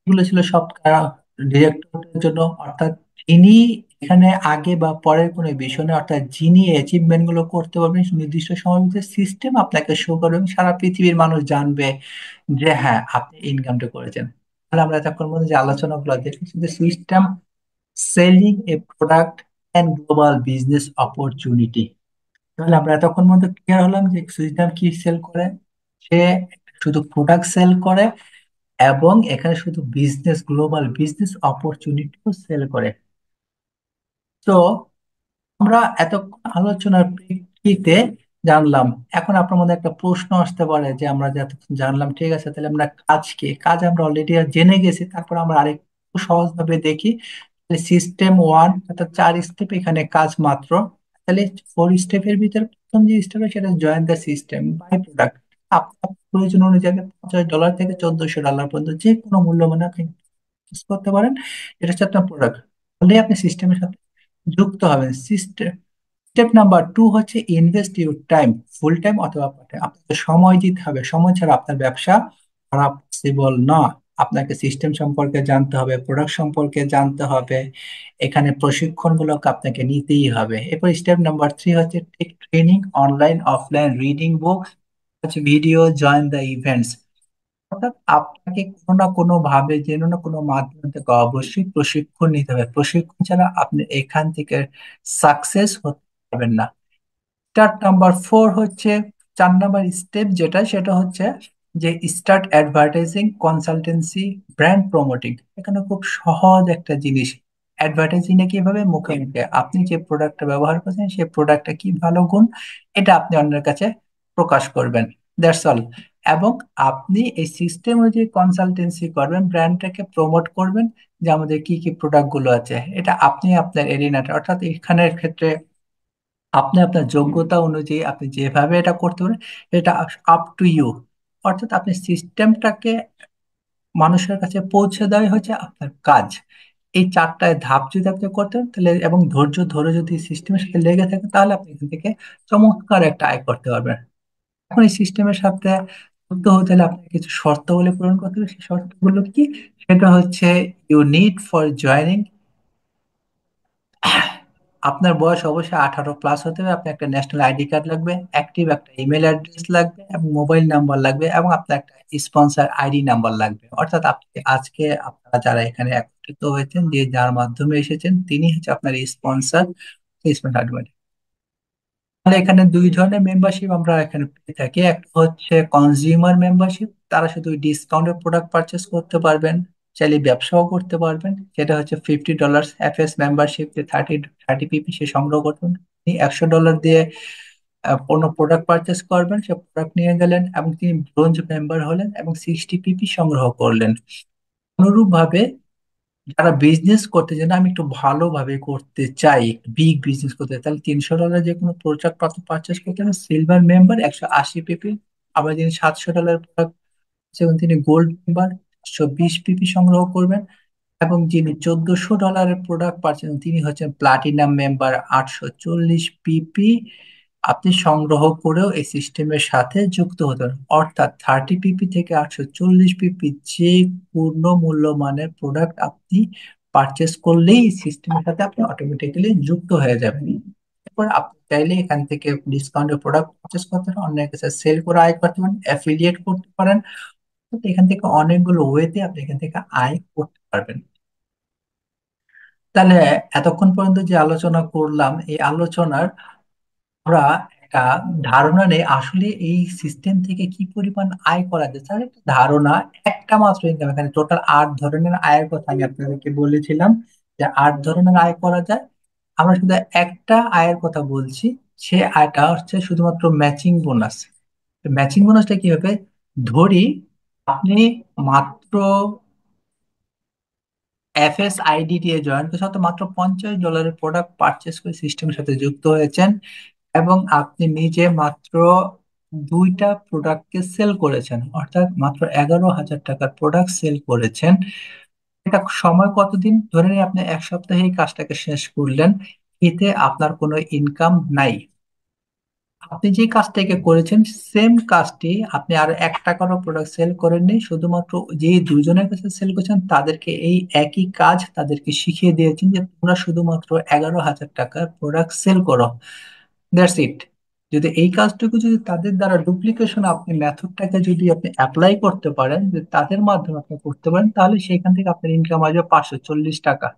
এগুলো ছিল সব ডিরেক্টরের জন্য, অর্থাৎ যিনি এখানে আগে বা পরের কোনো বিষয় নেই, অর্থাৎ যিনি অ্যাচিভমেন্ট গুলো করতে পারবেন নির্দিষ্ট সময়ের মধ্যে, সিস্টেম আপনাকে শো করবে এবং সারা পৃথিবীর মানুষ জানবে যে হ্যাঁ আপনি ইনকামটা করেছেন। তাহলে আমরা এতক্ষণ মধ্যে যে আলোচনাগুলো দেখেছি, যে system selling A product and global business opportunity, তাহলে আমরা এতক্ষণ মধ্যে ক্লিয়ার হলাম যে সুইসডাম কি সেল করে। সে শুধু প্রোডাক্ট সেল করে এবং এখানে শুধু বিজনেস, গ্লোবাল বিজনেস অপরচুনিটিও সেল করে। তো আমরা এতক্ষণ আলোচনার প্রেক্ষিতে জানলাম, এখন আপনার মধ্যে একটা প্রশ্ন আসতে পারে যে আমরা যে এতক্ষণ জানলাম ঠিক আছে, তাহলে আমরা কাজ কি, কাজ আমরা অলরেডি জেনে গেছি, তারপর আমরা আরেকটু সহজভাবে দেখি। সিস্টেম ওয়ান, অর্থাৎ 4 স্টেপ এখানে কাজ মাত্র। তাহলে 4 স্টেপের ভিতরে প্রথম যে স্টেপ সেটা join the system, buy product. আপনার প্রয়োজন অনুযায়ী $50 থেকে $1,400 পর্যন্ত যে কোনো মূল্যমানে আপনি use করতে পারেন। এটা হচ্ছে আপনার প্রোডাক্ট, তাহলে আপনি সিস্টেমের সাথে যুক্ত হবেন। সিস্টেম স্টেপ নাম্বার 2 হচ্ছে invest your time, full time অথবা পার্ট টাইম। আপনাকে সময় দিতে হবে, সময় ছাড়া আপনার ব্যবসা করা পসিবল না। আপনাকে সিস্টেম সম্পর্কে জানতে হবে, প্রোডাক্ট সম্পর্কে জানতে হবে, এখানে প্রশিক্ষণগুলোকে আপনাকে নিতেই হবে। এরপর স্টেপ নাম্বার 3 হচ্ছে take training, online offline, reading book, video, join the events. অর্থাৎ আপনাকে কোনো না কোনো ভাবে, যেন না কোনো মাধ্যম থেকে অবশ্যই প্রশিক্ষণ নিতে হবে। প্রশিক্ষণ ছাড়া আপনি এখান থেকে সাকসেস হতে পারবেন না। স্টার্ট নাম্বার 4 হচ্ছে, 4 নাম্বার স্টেপ যেটা, সেটা হচ্ছে যে start advertising, consultancy, brand promoting. এখানে খুব সহজ একটা জিনিস। অ্যাডভার্টাইজিং এ কিভাবে, মুখে মুখে আপনি যে প্রোডাক্টটা ব্যবহার করছেন সেই প্রোডাক্টটা কি ভালো গুণ, এটা আপনি অন্যের কাছে প্রকাশ করবেন। That's all. এবং আপনি এই সিস্টেম অনুযায়ী কনসালটেন্সি করবেন, ব্র্যান্ডটাকে প্রমোট করবেন, যে আমাদের কি কি প্রোডাক্ট গুলো আছে। এটা আপনি আপনার এরিনাটা, অর্থাৎ এখানের ক্ষেত্রে আপনি আপনার যোগ্যতা অনুযায়ী আপনি যেভাবে এটা করতে পারেন, এটা আপ টু ইউ। অর্থাৎ আপনি সিস্টেমটাকে মানুষের কাছে পৌঁছে দেওয়াই হচ্ছে আপনার কাজ। এই 4টায় ধাপ যদি আপনি করতে পারেন তাহলে, এবং ধৈর্য ধরে যদি সিস্টেমের সাথে লেগে থাকে, তাহলে আপনি এখান থেকে চমৎকার একটা আয় করতে পারবেন। এখন এই সিস্টেমের সাথে যুক্ত হতে হলে আপনাকে কিছু শর্তাবলী পূরণ করতে হবে। সেই শর্তগুলো কি? সেটা হচ্ছে, ইউ নিড ফর জয়নিং, আপনার বয়স অবশ্যই 18+ হতে হবে। আপনার একটা ন্যাশনাল আইডি কার্ড লাগবে, অ্যাক্টিভ একটা ইমেল অ্যাড্রেস লাগবে, এবং মোবাইল নাম্বার লাগবে, এবং আপনার একটা স্পন্সর আইডি নাম্বার লাগবে। অর্থাৎ আপনি আজকে, আপনারা যারা এখানে একত্রিত হয়েছেন, যে যার মাধ্যমে এসেছেন, তিনি হচ্ছে আপনার স্পন্সর। Sponsor ID. তাহলে এখানে দুই ধরনের মেম্বারশিপ আমরা এখানে পেয়ে থাকি। একটা হচ্ছে কনজিউমার মেম্বারশিপ, তারা শুধু ডিসকাউন্টেড প্রোডাক্ট পারচেস করতে পারবেন, চাইলে ব্যবসাও করতে পারবেন। সেটা হচ্ছে $50। এফএস মেম্বারশিপ, যে থার্টি থার্টি পিপি সে সংগ্রহ করবেন। তিনি $100 দিয়ে কোনো প্রোডাক্ট পারচেস করবেন, সে প্রোডাক্ট নিয়ে গেলেন, এবং তিনি ব্রোঞ্জ মেম্বার হলেন এবং 60 পিপি সংগ্রহ করলেন। অনুরূপ ভাবে, যারা বিজনেস করতে চান, আমি একটু ভালোভাবে করতে চাই, একটু বিগ বিজনেস করতে চাই, তাহলে $300 যে কোনো প্রোডাক্ট পারচেস করতে হবে, সিলভার মেম্বার 180 পিপি। আবার যিনি $700 প্রোডাক্ট, সেখানে তিনি গোল্ড মেম্বার, 120 পিপি সংগ্রহ করবেন। এবং যিনি $1400 প্রোডাক্ট পাচ্ছেন, তিনি হচ্ছেন প্লাটিনাম মেম্বার, 840 পিপি আপনি সংগ্রহ করেও এই সিস্টেমের সাথে যুক্ত হতে পারেন। অর্থাৎ 30 পিপি থেকে 840 পিপি যে পূর্ণ মূল্যমানের প্রোডাক্ট আপনি পারচেস করলেই সিস্টেমের সাথে আপনি অটোমেটিক্যালি যুক্ত হয়ে যাবেন। এরপর আপনি চাইলে এখান থেকে ডিসকাউন্টের প্রোডাক্ট পারচেস করতে পারেন, অন্যের কাছে সেল করে আয় করতে পারেন, অ্যাফিলিয়েট করতে পারেন। তো এখান থেকে অনেকগুলো ওয়েতে আপনি এখান থেকে আয় করতে পারবেন। তাহলে এতক্ষণ পর্যন্ত যে আলোচনা করলাম, এই আলোচনার আমরা একটা ধারণা নেই আসলে এই সিস্টেম থেকে কি পরিমাণ আয় করা যায়, তার একটা ধারণা। একটা মাত্র ইনকাম, এখানে টোটাল 8 ধরনের আয়ের কথা আমি আপনাদেরকে বলেছিলাম, যে 8 ধরনের আয় করা যায়। আমরা শুধু একটা আয়ের কথা বলছি, সে আয়টা হচ্ছে শুধুমাত্র ম্যাচিং বোনাস। ম্যাচিং বোনাসটা কি হবে? ধরি আপনি মাত্র এফএসআইডি দিয়ে জয়েন করেছেন, অর্থাৎ মাত্র $50 প্রোডাক্ট পারচেস করে সিস্টেমের সাথে যুক্ত হয়েছেন, এবং আপনি নিজে মাত্র 2টা প্রোডাক্টকে সেল করেছেন, অর্থাৎ মাত্র $11,000 প্রোডাক্ট সেল করেছেন। এটা সময় কতদিন? ধরে নিন আপনি 1 সপ্তাহে এই কাজটাকে শেষ করলেন, এতে আপনার কোনো ইনকাম নাই। আপনি যে কাজটাকে করেছেন, সেম কাজটি আপনি আর $1 প্রোডাক্ট সেল করেননি, শুধুমাত্র যে দুজনের কাছে সেল করেছেন তাদেরকে এই একই কাজ তাদেরকে শিখিয়ে দিয়েছেন, যে তোমরা শুধুমাত্র $11,000 প্রোডাক্ট সেল করো। That's it. যদি এই কাজটুকু যদি তাদের দ্বারা ডুপ্লিকেশন, আপনি মেথডটাকে যদি আপনি অ্যাপ্লাই করতে পারেন, যে তাদের মাধ্যমে আপনি করতে পারেন, তাহলে সেখান থেকে আপনার ইনকাম আসবে $540।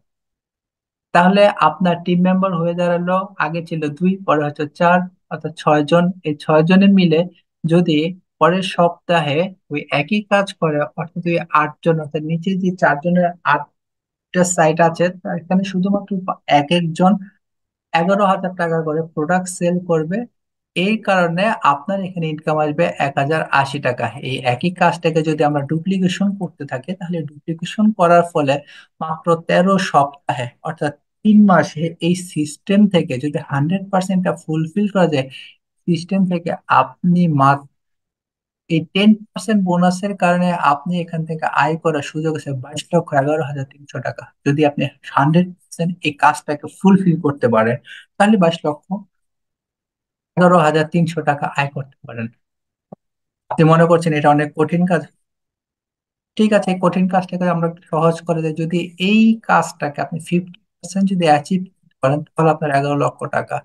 তাহলে আপনার টিম মেম্বার হয়ে দাঁড়ালো, আগে ছিল 2, পরে হচ্ছে 4, অর্থাৎ 6 জন। এই 6 জনের মিলে যদি পরের সপ্তাহে ওই একই কাজ করে, অর্থাৎ ওই 8 জন, অর্থাৎ নিচে যে 4 জনের 8টা সাইট আছে, তার এখানে শুধুমাত্র এক একজন $11,000 করে প্রোডাক্ট সেল করবে। এই কারণে আপনার এখানে ইনকাম আসবে $1,080। এই একই কাজটাকে যদি আমরা ডুপ্লিকেশন করতে থাকি, তাহলে ডুপ্লিকেশন করার ফলে মাত্র 13 সপ্তাহে, অর্থাৎ 3 মাসে, এই সিস্টেম থেকে যদি 100%টা ফুলফিল করা যায়, সিস্টেম থেকে আপনি মাত্র এই 10% বোনাসের কারণে আপনি এখান থেকে আয় করার সুযোগ আছে 22,11,300 টাকা। যদি আপনি 100% এই কাজটাকে ফুলফিল করতে পারেন, তাহলে 22,11,300 টাকা আয় করতে পারেন। আপনি মনে করছেন এটা অনেক কঠিন কাজ? ঠিক আছে, এই কঠিন কাজটাকে আমরা একটু সহজ করে দিই। যদি এই কাজটাকে আপনি 50% যদি অ্যাচিভ করেন তাহলে আপনার 11 লক্ষ টাকা।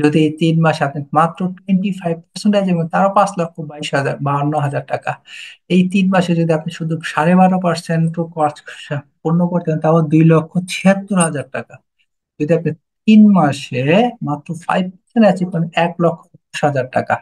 যদি এই 3 মাসে আপনি মাত্র 25% অ্যাচিভ করেন তারও 5,22,000, 52,000 টাকা। এই 3 মাসে যদি আপনি শুধু 12.5% পূর্ণ করতেন তাও 2,76,000 টাকা। যদি আপনি 3 মাসে মাত্র 5% অ্যাচিভ করেন 1,10,10,000 টাকা।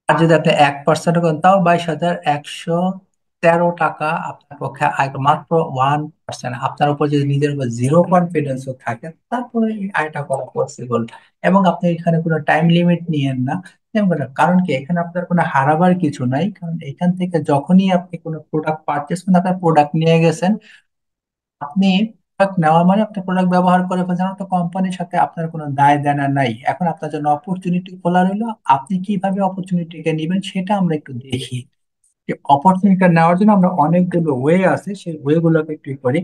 আর যদি আপনি 1% করেন তাও 22,113 টাকা আপনার পক্ষে আয় মাত্র 1%। আপনার উপর যদি নিজের উপর জিরো কনফিডেন্সও থাকে তারপরে এই আয়টা করা পসিবল। এবং আপনি এখানে কোনো টাইম লিমিট নিয়েন না। এরকম না। কারণ কি, এখানে আপনার কোনো হারাবার কিছু নাই। কারণ এখান থেকে যখনই আপনি কোনো প্রোডাক্ট পারচেস করেন, আপনার প্রোডাক্ট নিয়ে গেছেন, আপনি প্রোডাক্ট নেওয়া মানে আপনি প্রোডাক্ট ব্যবহার করে ফেলছেন, তো কোম্পানির সাথে আপনার কোনো দায় দেনা নাই। এখন আপনার জন্য অপরচুনিটি খোলা রইলো, আপনি কিভাবে অপরচুনিটিকে নেবেন সেটা আমরা একটু দেখি। যে অপরচুনিটি নেওয়ার জন্য আমরা অনেকগুলো ওয়ে আছে, সেই ওয়ে গুলোকে একটু করি।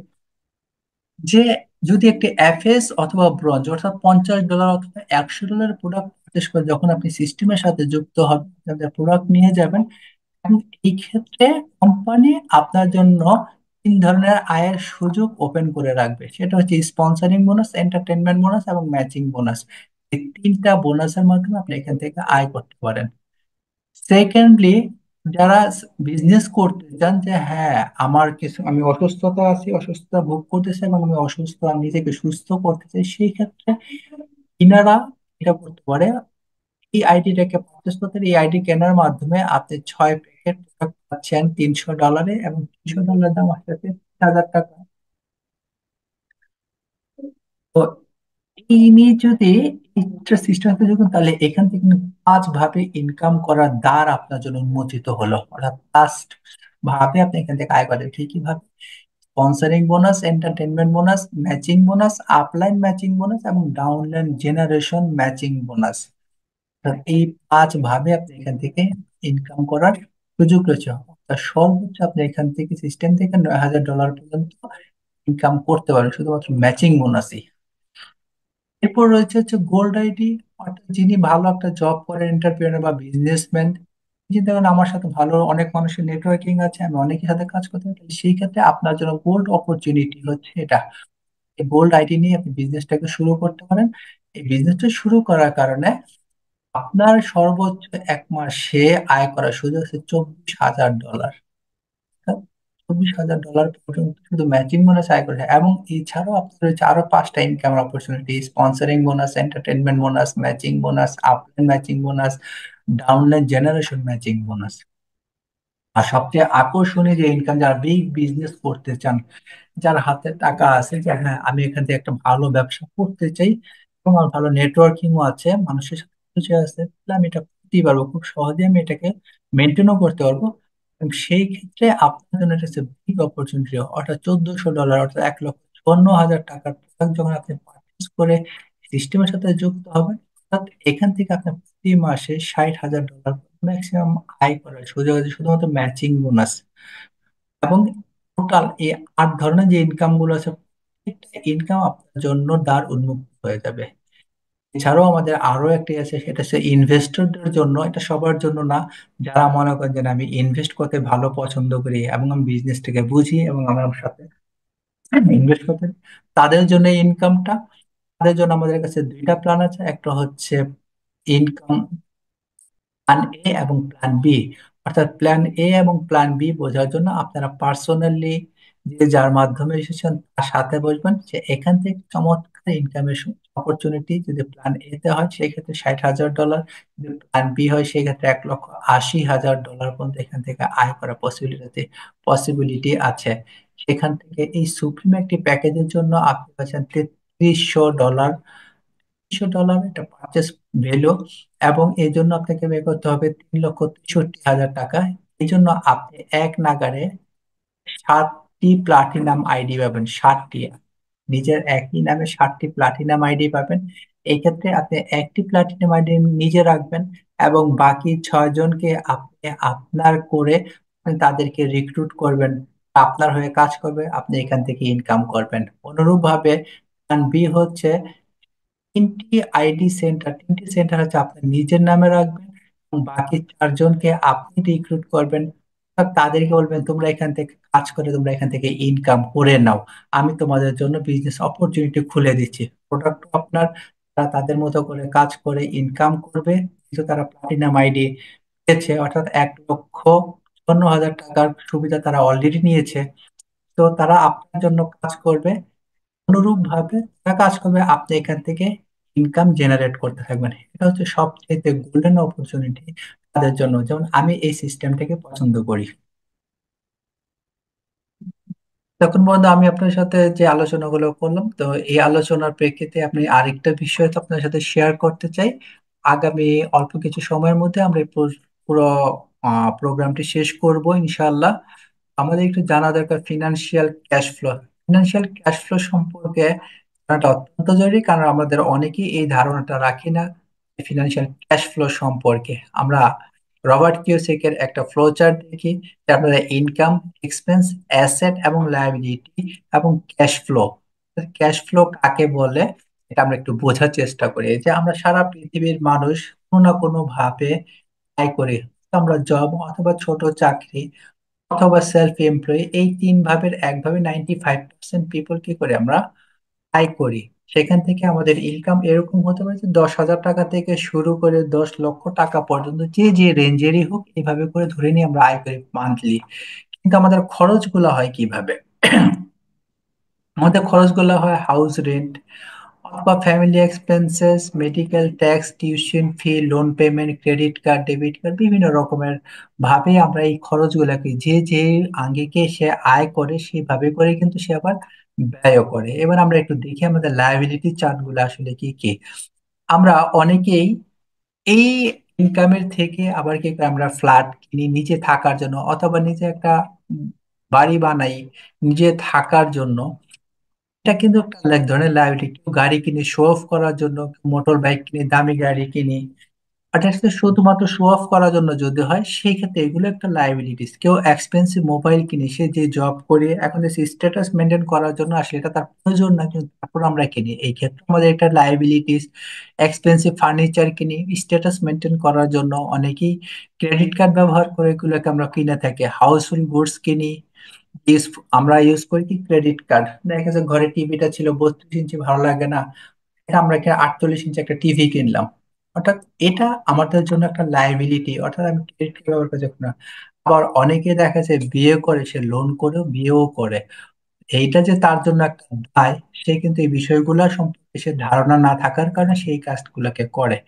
যে যদি একটি এফএস অথবা ব্রোঞ্জ অর্থাৎ $50 অথবা $100 প্রোডাক্ট পারচেস করে যখন আপনি সিস্টেমের সাথে যুক্ত হবেন, আপনার প্রোডাক্ট নিয়ে যাবেন, এবং এই ক্ষেত্রে কোম্পানি আপনার জন্য 3 ধরনের আয়ের সুযোগ ওপেন করে রাখবে। সেটা হচ্ছে স্পন্সরিং বোনাস, এন্টারটেনমেন্ট বোনাস এবং ম্যাচিং বোনাস। এই 3টা বোনাসের মাধ্যমে আপনি এখান থেকে আয় করতে পারেন। সেকেন্ডলি, যারা বিজনেস করতে চান যে হ্যাঁ আমার কিছু, আমি অসুস্থতা আছি, অসুস্থতা ভোগ করতেছি এবং আমি অসুস্থ, আমি নিজেকে সুস্থ করতে চাই, সেই ক্ষেত্রে ইনারা এটা করতে পারে। এই আইডিটাকে পারচেস করতে, এই আইডি কেনার মাধ্যমে আপনি 6 প্যাকেট প্রোডাক্ট পাচ্ছেন $300, এবং $300 দাম আসতে 1,000 টাকা। তো ইনি যদি এইটা সিস্টেম যখন, তাহলে এখান থেকে কিন্তু 5 ভাবে ইনকাম করার দ্বার আপনার জন্য উন্মোচিত হলো। অর্থাৎ 5 ভাবে আপনি এখান থেকে আয় করেন। ঠিক কিভাবে? Sponsoring bonus, entertainment bonus, matching bonus, upline matching bonus এবং ডাউনলাইন জেনারেশন ম্যাচিং বোনাস। এই 5 ভাবে আপনি এখান থেকে ইনকাম করার সুযোগ রয়েছে। অর্থাৎ সর্বোচ্চ আপনি এখান থেকে সিস্টেম থেকে $9,000 পর্যন্ত ইনকাম করতে পারেন শুধুমাত্র ম্যাচিং বোনাসই। এরপর রয়েছে হচ্ছে গোল্ড আইডি। অর্থাৎ যিনি ভালো একটা জব করেন, এন্টারপ্রেনার বা বিজনেসম্যান, চিন্তা করেন আমার সাথে ভালো অনেক মানুষের নেটওয়ার্কিং আছে, আমি অনেকের সাথে কাজ করতে পারি, তাহলে সেই ক্ষেত্রে আপনার জন্য গোল্ড অপরচুনিটি হচ্ছে এটা। এই গোল্ড আইডি নিয়ে আপনি বিজনেসটাকে শুরু করতে পারেন। এই বিজনেসটা শুরু করার কারণে আপনার সর্বোচ্চ 1 মাসে আয় করার সুযোগ আছে $24,000। 24,000 ডলার পর্যন্ত শুধু ম্যাচিং বোনাস আয় করে। এবং এছাড়াও আপনার রয়েছে আরো 5টা income opportunity: sponsoring bonus, entertainment bonus, matching bonus, upline matching bonus, downline generation matching bonus. আর সবচেয়ে আকর্ষণীয় যে ইনকাম, যারা বিগ বিজনেস করতে চান, যার হাতে টাকা আছে, যে হ্যাঁ আমি এখান থেকে একটা ভালো ব্যবসা করতে চাই এবং আমার ভালো নেটওয়ার্কিংও আছে, মানুষের সাথে পরিচয় আছে, তাহলে আমি এটা করতেই পারবো, খুব সহজে আমি এটাকে মেনটেনও করতে পারবো। এবং সেই ক্ষেত্রে আপনার জন্য এটা হচ্ছে বিগ অপরচুনিটি। অর্থাৎ $1,400, অর্থাৎ 1,54,000 টাকার প্রোডাক্ট যখন আপনি পারচেস করে সিস্টেমের সাথে যুক্ত হবেন, অর্থাৎ এখান থেকে আপনার প্রতি মাসে $60,000 ম্যাক্সিমাম আয় করার সুযোগ আছে শুধুমাত্র ম্যাচিং বোনাস। এবং টোটাল এই 8 ধরনের যে ইনকাম গুলো আছে, প্রত্যেকটা ইনকাম আপনার জন্য দ্বার উন্মুক্ত হয়ে যাবে। এছাড়াও আমাদের আরো একটি আছে, সেটা হচ্ছে ইনভেস্টরদের জন্য। এটা সবার জন্য না। যারা মনে করেন যে না, আমি ইনভেস্ট করতে ভালো পছন্দ করি এবং আমি বিজনেসটাকে বুঝি এবং আমার সাথে ইনভেস্ট করতে, তাদের জন্য এই ইনকামটা। তাদের জন্য আমাদের কাছে 2টা প্ল্যান আছে। একটা হচ্ছে ইনকাম প্ল্যান এ এবং প্ল্যান বি। অর্থাৎ প্ল্যান এ এবং প্ল্যান বি বোঝার জন্য আপনারা পার্সোনালি যে যার মাধ্যমে এসেছেন তার সাথে বসবেন, যে এখান থেকে চমৎকার ইনকামের অপরচুনিটি যদি প্ল্যান এ তে হয় সেই ক্ষেত্রে $60,000, যদি প্ল্যান বি হয় সেই ক্ষেত্রে $1,80,000 পর্যন্ত এখান থেকে আয় করার পসিবিলিটি আছে। সেখান থেকে এই সুপ্রিম একটি প্যাকেজের জন্য আপনি পাচ্ছেন $3,300। $300 এটা পারচেস ভ্যালু, এবং এই জন্য আপনাকে ব্যয় করতে হবে $3,63,000। এই জন্য আপনি এক নাগাড়ে 7টি প্লাটিনাম আইডি পাবেন। 7টি, নিজের একই নামে 7টি প্লাটিনাম আইডি পাবেন। এই ক্ষেত্রে আপনি একটি প্লাটিনাম আইডি নিজে রাখবেন এবং বাকি 6 জনকে আপনি আপনার করে তাদেরকে রিক্রুট করবেন, আপনার হয়ে কাজ করবে, আপনি এখান থেকে ইনকাম করবেন। অনুরূপ ভাবে প্ল্যান বি হচ্ছে 3টি সেন্টার হচ্ছে আপনি নিজের নামে রাখবেন এবং বাকি 4 জনকে আপনি রিক্রুট করবেন। তাদেরকে বলবেন তোমরা এখান থেকে কাজ করে তোমরা এখান থেকে ইনকাম করে নাও, আমি তোমাদের জন্য বিজনেস অপরচুনিটি খুলে দিচ্ছি। প্রোডাক্ট আপনার, তারা তাদের মতো করে কাজ করে ইনকাম করবে। কিন্তু তারা প্লাটিনাম আইডি পেয়েছে, অর্থাৎ 1,54,000 টাকার সুবিধা তারা অলরেডি নিয়েছে। তো তারা আপনার জন্য কাজ করবে, অনুরূপ ভাবে তারা কাজ করবে, আপনি এখান থেকে ইনকাম জেনারেট করতে থাকবেন। এটা হচ্ছে সবচেয়ে গোল্ডেন অপরচুনিটি তাদের জন্য, যেমন আমি এই সিস্টেমটাকে পছন্দ করি। তখন বন্ধু আমি আপনার সাথে যে আলোচনাগুলো করলাম, তো এই আলোচনার প্রেক্ষিতে আপনি আরেকটা বিষয় তো আপনার সাথে শেয়ার করতে চাই। আগামী অল্প কিছু সময়ের মধ্যে আমরা এই পুরো প্রোগ্রামটি শেষ করব ইনশাআল্লাহ। আমাদের একটু জানা দরকার financial cash flow. Financial cash flow সম্পর্কে জানাটা অত্যন্ত জরুরি, কারণ আমাদের অনেকেই এই ধারণাটা রাখি না ফিনান্সিয়াল ক্যাশ ফ্লো সম্পর্কে। আমরা রবার্ট কিওসাকির একটা ফ্লো চার্ট দেখি, তারপরে ইনকাম, এক্সপেন্স, অ্যাসেট এবং লায়াবিলিটি এবং ক্যাশ ফ্লো। ক্যাশ ফ্লো কাকে বলে এটা আমরা একটু বোঝার চেষ্টা করি। এই যে আমরা সারা পৃথিবীর মানুষ কোনো না কোনো ভাবে আয় করি। আমরা জব অথবা ছোট চাকরি অথবা সেলফ এমপ্লয়ি, এই তিন ভাবের একভাবে 95% পিপল কি করে আমরা আয় করি। সেখান থেকে আমাদের ইনকাম এরকম হতে পারে যে 10,000 টাকা থেকে শুরু করে 10 লক্ষ টাকা পর্যন্ত, যে যে রেঞ্জেরই হোক এভাবে করে ধরে নিয়ে আমরা আয় করি মান্থলি। কিন্তু আমাদের খরচগুলো হয় কিভাবে? আমাদের খরচগুলো হয় হাউস রেন্ট অথবা family expenses, medical, tax, tuition fee, loan payment, credit card, debit card, বিভিন্ন রকমের ভাবে আমরা এই খরচগুলোকে যে যে আঙ্গিকে সে আয় করে সেভাবে করে কিন্তু সে আবার ব্যয় করে। এবার আমরা একটু দেখি আমাদের লায়াবিলিটি চার্ট গুলো আসলে কি কি। আমরা অনেকেই এই ইনকামের থেকে আবার কি করি, আমরা ফ্ল্যাট কিনি নিজে থাকার জন্য অথবা নিজে একটা উম, বাড়ি বানাই নিজে থাকার জন্য। এটা কিন্তু একটা এক ধরনের লাইবিলিটি। কেউ গাড়ি কিনে শো অফ করার জন্য, মোটর বাইক কিনে, দামি গাড়ি কিনে, এটা শুধু শুধুমাত্র শো অফ করার জন্য যদি হয় সেই ক্ষেত্রে এগুলো একটা লাইবিলিটিস। কেউ এক্সপেন্সিভ মোবাইল কিনে, সে যে জব করে এখন স্ট্যাটাস মেনটেন করার জন্য আসলে এটা তার প্রয়োজন না, কিন্তু তারপর আমরা কিনি, এই ক্ষেত্রে আমাদের একটা লাইবিলিটিস। এক্সপেন্সিভ ফার্নিচার কিনি স্ট্যাটাস মেনটেন করার জন্য, অনেকেই ক্রেডিট কার্ড ব্যবহার করে এগুলোকে আমরা কিনে থাকি। হাউস হোল্ড গুডস কিনি, ইউজ আমরা ইউজ করি কি ক্রেডিট কার্ড। দেখা গেছে ঘরে টিভিটা ছিল 32 ইঞ্চি, ভালো লাগে না, এটা আমরা এখানে 48 ইঞ্চি একটা টিভি কিনলাম। অর্থাৎ এটা আমাদের জন্য একটা লাইবিলিটি, অর্থাৎ আমি ক্রেডিট কার্ড ব্যবহার করছি না। আবার অনেকে দেখা যায় বিয়ে করে, সে লোন করেও বিয়েও করে, এইটা যে তার জন্য একটা দায়, সে কিন্তু এই বিষয়গুলো সম্পর্কে সে ধারণা না থাকার কারণে সেই কাজগুলোকে করে।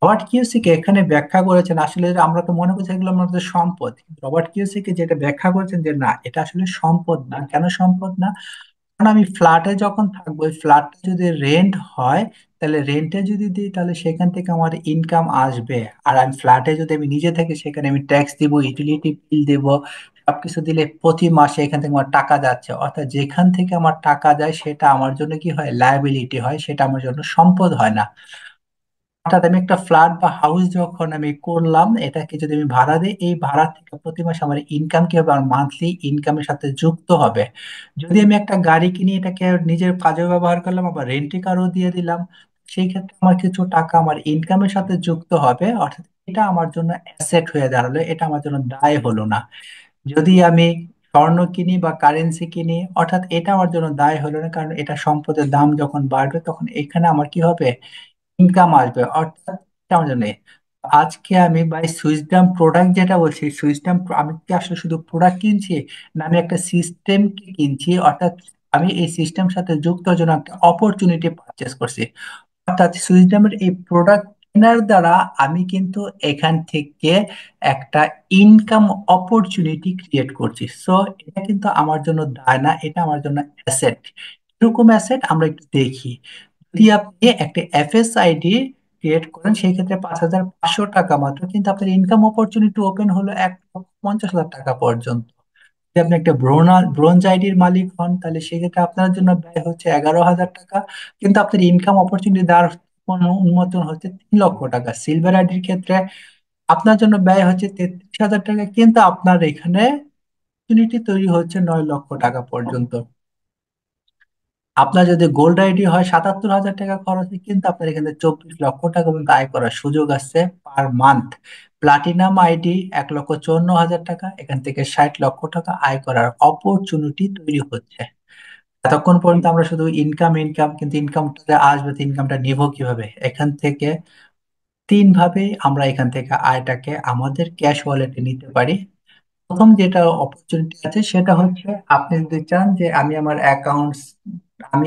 রবার্ট কিওসাকি এখানে ব্যাখ্যা করেছেন, আসলে আমরা তো মনে করছি এগুলো আমাদের সম্পদ, কিন্তু রবার্ট কিওসাকি যেটা ব্যাখ্যা করেছেন যে না, এটা আসলে সম্পদ না। কেন সম্পদ না? কারণ আমি ফ্ল্যাটে যখন থাকবো, ওই ফ্ল্যাটটা যদি রেন্ট হয়, তাহলে রেন্টে যদি দিই তাহলে সেখান থেকে আমার ইনকাম আসবে। আর আমি ফ্ল্যাটে যদি আমি নিজে থাকি, সেখানে আমি ট্যাক্স দিব, ইউটিলিটি বিল দেব, সবকিছু দিলে প্রতি মাসে এখান থেকে আমার টাকা যাচ্ছে। অর্থাৎ যেখান থেকে আমার টাকা যায় সেটা আমার জন্য কি হয়, লায়াবিলিটি হয়, সেটা আমার জন্য সম্পদ হয় না। অর্থাৎ আমি একটা ফ্ল্যাট বা হাউস যখন আমি করলাম, এটাকে যদি আমি ভাড়া দিই, এই ভাড়া থেকে প্রতি মাসে আমার ইনকাম কি হবে, আমার মান্থলি ইনকামের সাথে যুক্ত হবে। যদি আমি একটা গাড়ি কিনি, এটাকে নিজের কাজে ব্যবহার করলাম, আবার রেন্টে কারও দিয়ে দিলাম, সেই ক্ষেত্রে আমার কিছু টাকা আমার ইনকামের সাথে যুক্ত হবে। অর্থাৎ এটা আমার জন্য অ্যাসেট হয়ে দাঁড়ালো, এটা আমার জন্য দায় হলো না। যদি আমি স্বর্ণ কিনি বা কারেন্সি কিনি, অর্থাৎ এটা আমার জন্য দায় হলো না, কারণ এটা সম্পদের দাম যখন বাড়বে তখন এখানে আমার কি হবে, ইনকাম আসবে। অর্থাৎ এটা আমার জন্য আজকে আমি বাই সুইসডাম প্রোডাক্ট যেটা বলছি, সুইসডাম আমি কি আসলে শুধু প্রোডাক্ট কিনছি, না আমি একটা সিস্টেম কিনছি। অর্থাৎ আমি এই সিস্টেম সাথে যুক্ত হওয়ার জন্য একটা অপরচুনিটি পারচেস করছি। অর্থাৎ সুইসডামের এই প্রোডাক্ট কেনার দ্বারা আমি কিন্তু এখান থেকে একটা ইনকাম অপরচুনিটি ক্রিয়েট করছি। সো এটা কিন্তু আমার জন্য দায় না, এটা আমার জন্য অ্যাসেট। এরকম অ্যাসেট আমরা একটু দেখি। যদি আপনি একটা এফএসআইডি ক্রিয়েট করেন, সেই ক্ষেত্রে 5,500 টাকা মাত্র, কিন্তু আপনার ইনকাম অপরচুনিটি ওপেন হলো 1,50,000 টাকা পর্যন্ত। যদি আপনি একটা ব্রোঞ্জ আইডির মালিক হন, তাহলে সেক্ষেত্রে আপনার জন্য ব্যয় হচ্ছে 11,000 টাকা, কিন্তু আপনার ইনকাম অপরচুনিটি দ্বার উন্মোচন হচ্ছে 3 লক্ষ টাকা। সিলভার আইডির ক্ষেত্রে আপনার জন্য ব্যয় হচ্ছে 33,000 টাকা, কিন্তু আপনার এখানে অপরচুনিটি তৈরি হচ্ছে 9 লক্ষ টাকা পর্যন্ত। আপনার যদি গোল্ড আইডি হয় 77,000 টাকা খরচ হয়, কিন্তু আপনার এখানে 24 লক্ষ টাকা পর্যন্ত আয় করার সুযোগ আছে পার মান্থ। প্লাটিনাম আইডি 1,54,000 টাকা, এখান থেকে 60 লক্ষ টাকা আয় করার অপরচুনিটি তৈরি হচ্ছে। এতক্ষণ পর্যন্ত আমরা শুধু ইনকাম ইনকাম, কিন্তু ইনকামটা আসবে তো ইনকামটা নিব কিভাবে? এখান থেকে তিন ভাবে আমরা এখান থেকে আয়টাকে আমাদের ক্যাশ ওয়ালেটে নিতে পারি। প্রথম যেটা অপরচুনিটি আছে সেটা হচ্ছে, আপনি যদি চান যে আমি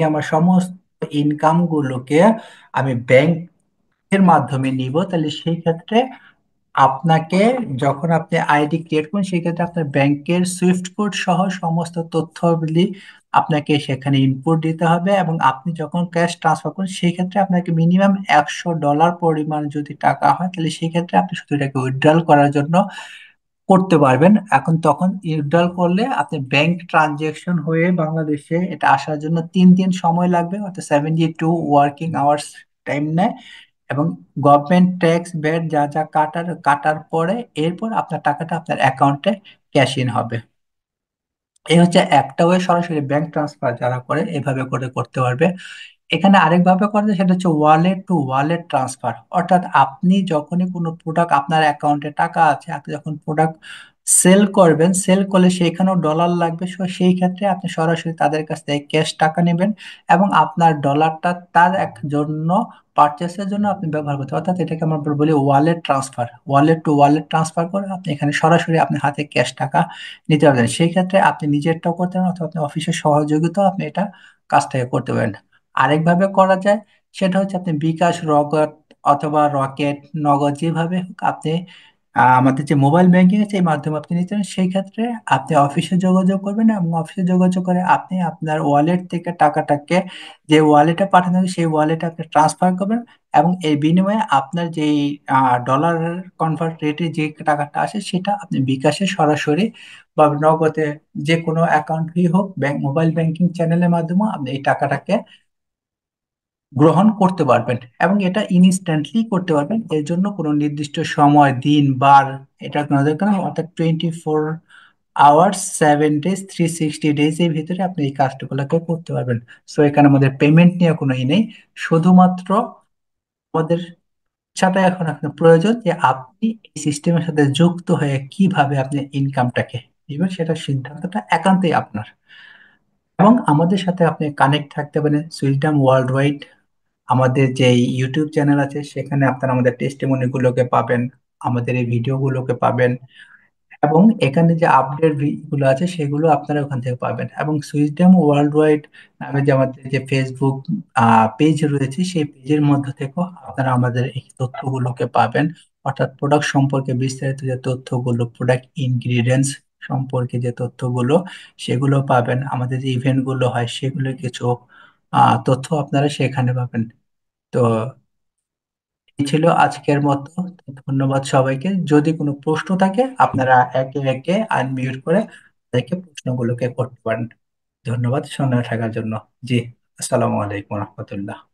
আমার সমস্ত ইনকাম গুলোকে আমি ব্যাংকের মাধ্যমে নিব, তাহলে সেই ক্ষেত্রে আপনাকে, যখন আপনি আইডি ক্রিয়েট করুন, সেই ক্ষেত্রে আপনার ব্যাংকের সুইফট কোড সহ সমস্ত তথ্যাবলী আপনাকে সেখানে ইনপুট দিতে হবে। এবং আপনি যখন ক্যাশ ট্রান্সফার করুন, সেই ক্ষেত্রে আপনাকে মিনিমাম $100 পরিমাণ যদি টাকা হয়, তাহলে সেই ক্ষেত্রে আপনি শুধু এটাকে উইথড্রল করার জন্য করতে পারবেন। এখন তখন উইথড্রল করলে আপনি ব্যাংক ট্রানজেকশন হয়ে বাংলাদেশে এটা আসার জন্য 3 দিন সময় লাগবে, অর্থাৎ 72 ওয়ার্কিং আওয়ার্স টাইম নেয়। এবং গভর্নমেন্ট ট্যাক্স ভ্যাট যা যা কাটার কাটার পরে এরপর আপনার টাকাটা আপনার অ্যাকাউন্টে ক্যাশ ইন হবে। এই হচ্ছে একটা ওয়ে, সরাসরি ব্যাংক ট্রান্সফার যারা করে এভাবে করে করতে পারবে। এখানে আরেকভাবে করা যায়, সেটা হচ্ছে ওয়ালেট টু ওয়ালেট ট্রান্সফার। অর্থাৎ আপনি যখনই কোনো প্রোডাক্ট, আপনার অ্যাকাউন্টে টাকা আছে, আপনি যখন প্রোডাক্ট সেল করবেন, সেল করলে সেখানেও ডলার লাগবে, সেই ক্ষেত্রে আপনি সরাসরি তাদের কাছ থেকে ক্যাশ টাকা নেবেন এবং আপনার ডলারটা তার এক জন্য পারচেসের জন্য আপনি ব্যবহার করতে, অর্থাৎ এটাকে আমরা বলি wallet transfer. Wallet two wallet transfer করে আপনি এখানে সরাসরি আপনার হাতে ক্যাশ টাকা নিতে পারবেন। সেই ক্ষেত্রে আপনি নিজেরটাও করতে পারেন, অথবা আপনি অফিসের সহযোগিতাও আপনি এটা কাছ থেকে করতে পারেন। আরেকভাবে করা যায়, সেটা হচ্ছে আপনি বিকাশ, রকেট অথবা রকেট, নগদ, যেভাবে হোক আপনি আমাদের যে মোবাইল ব্যাংকিং আছে এই মাধ্যমে আপনি নিতে পারেন। সেই ক্ষেত্রে আপনি অফিসে যোগাযোগ করবেন এবং অফিসে যোগাযোগ করে আপনি আপনার ওয়ালেট থেকে টাকাটাকে যে ওয়ালেটে পাঠানো হবে সেই ওয়ালেটে আপনি ট্রান্সফার করবেন। এবং এর বিনিময়ে আপনার যেই ডলার কনভার্ট রেটে যে টাকাটা আসে সেটা আপনি বিকাশে সরাসরি বা নগদে, যে কোনো অ্যাকাউন্টই হোক, ব্যাংক মোবাইল ব্যাংকিং চ্যানেলের মাধ্যমে আপনি এই টাকাটাকে গ্রহণ করতে পারবেন। এবং এটা ইনস্ট্যান্টলি করতে পারবেন, এর জন্য কোনো নির্দিষ্ট সময়, দিন, বার, এটা কোনো দরকার নেই। অর্থাৎ 24 আওয়ার্স 7 ডেজ 360 ডেজ এর ভিতরে আপনি এই কাজগুলোকে করতে পারবেন। সো এখানে আমাদের পেমেন্ট নিয়ে কোনো নেই, শুধুমাত্র আমাদের সাথে এখন আপনার প্রয়োজন যে আপনি এই সিস্টেমের সাথে যুক্ত হয়ে কিভাবে আপনি ইনকামটাকে দিবেন, সেটা সিদ্ধান্তটা একান্তই আপনার। এবং আমাদের সাথে আপনি কানেক্ট থাকতে পারেন সুইসডম ওয়ার্ল্ড ওয়াইড। আমাদের যে ইউটিউব চ্যানেল আছে সেখানে আপনারা আমাদের টেস্টিমনি গুলোকে পাবেন, আমাদের এই ভিডিও গুলোকে পাবেন। এবং এখানে যে আপডেট গুলো আছে সেগুলো আপনারা ওখান থেকে পাবেন। এবং সুইসডম ওয়ার্ল্ড ওয়াইড নামে যে আমাদের যে ফেসবুক পেজ রয়েছে, সেই পেজের মধ্যে থেকেও আপনারা আমাদের এই তথ্যগুলোকে পাবেন। অর্থাৎ প্রোডাক্ট সম্পর্কে বিস্তারিত যে তথ্যগুলো, প্রোডাক্ট ইনগ্রিডিয়েন্টস সম্পর্কে যে তথ্যগুলো, সেগুলো পাবেন। আমাদের যে ইভেন্ট গুলো হয় সেগুলো কিছু তথ্য আপনারা সেখানে পাবেন। তো এই ছিল আজকের মতো। ধন্যবাদ সবাইকে। যদি কোনো প্রশ্ন থাকে আপনারা একে একে আনমিউট করে তাদেরকে প্রশ্নগুলোকে করতে পারেন। ধন্যবাদ সঙ্গে থাকার জন্য। জি, আসসালামু আলাইকুম রহমতুল্লাহ।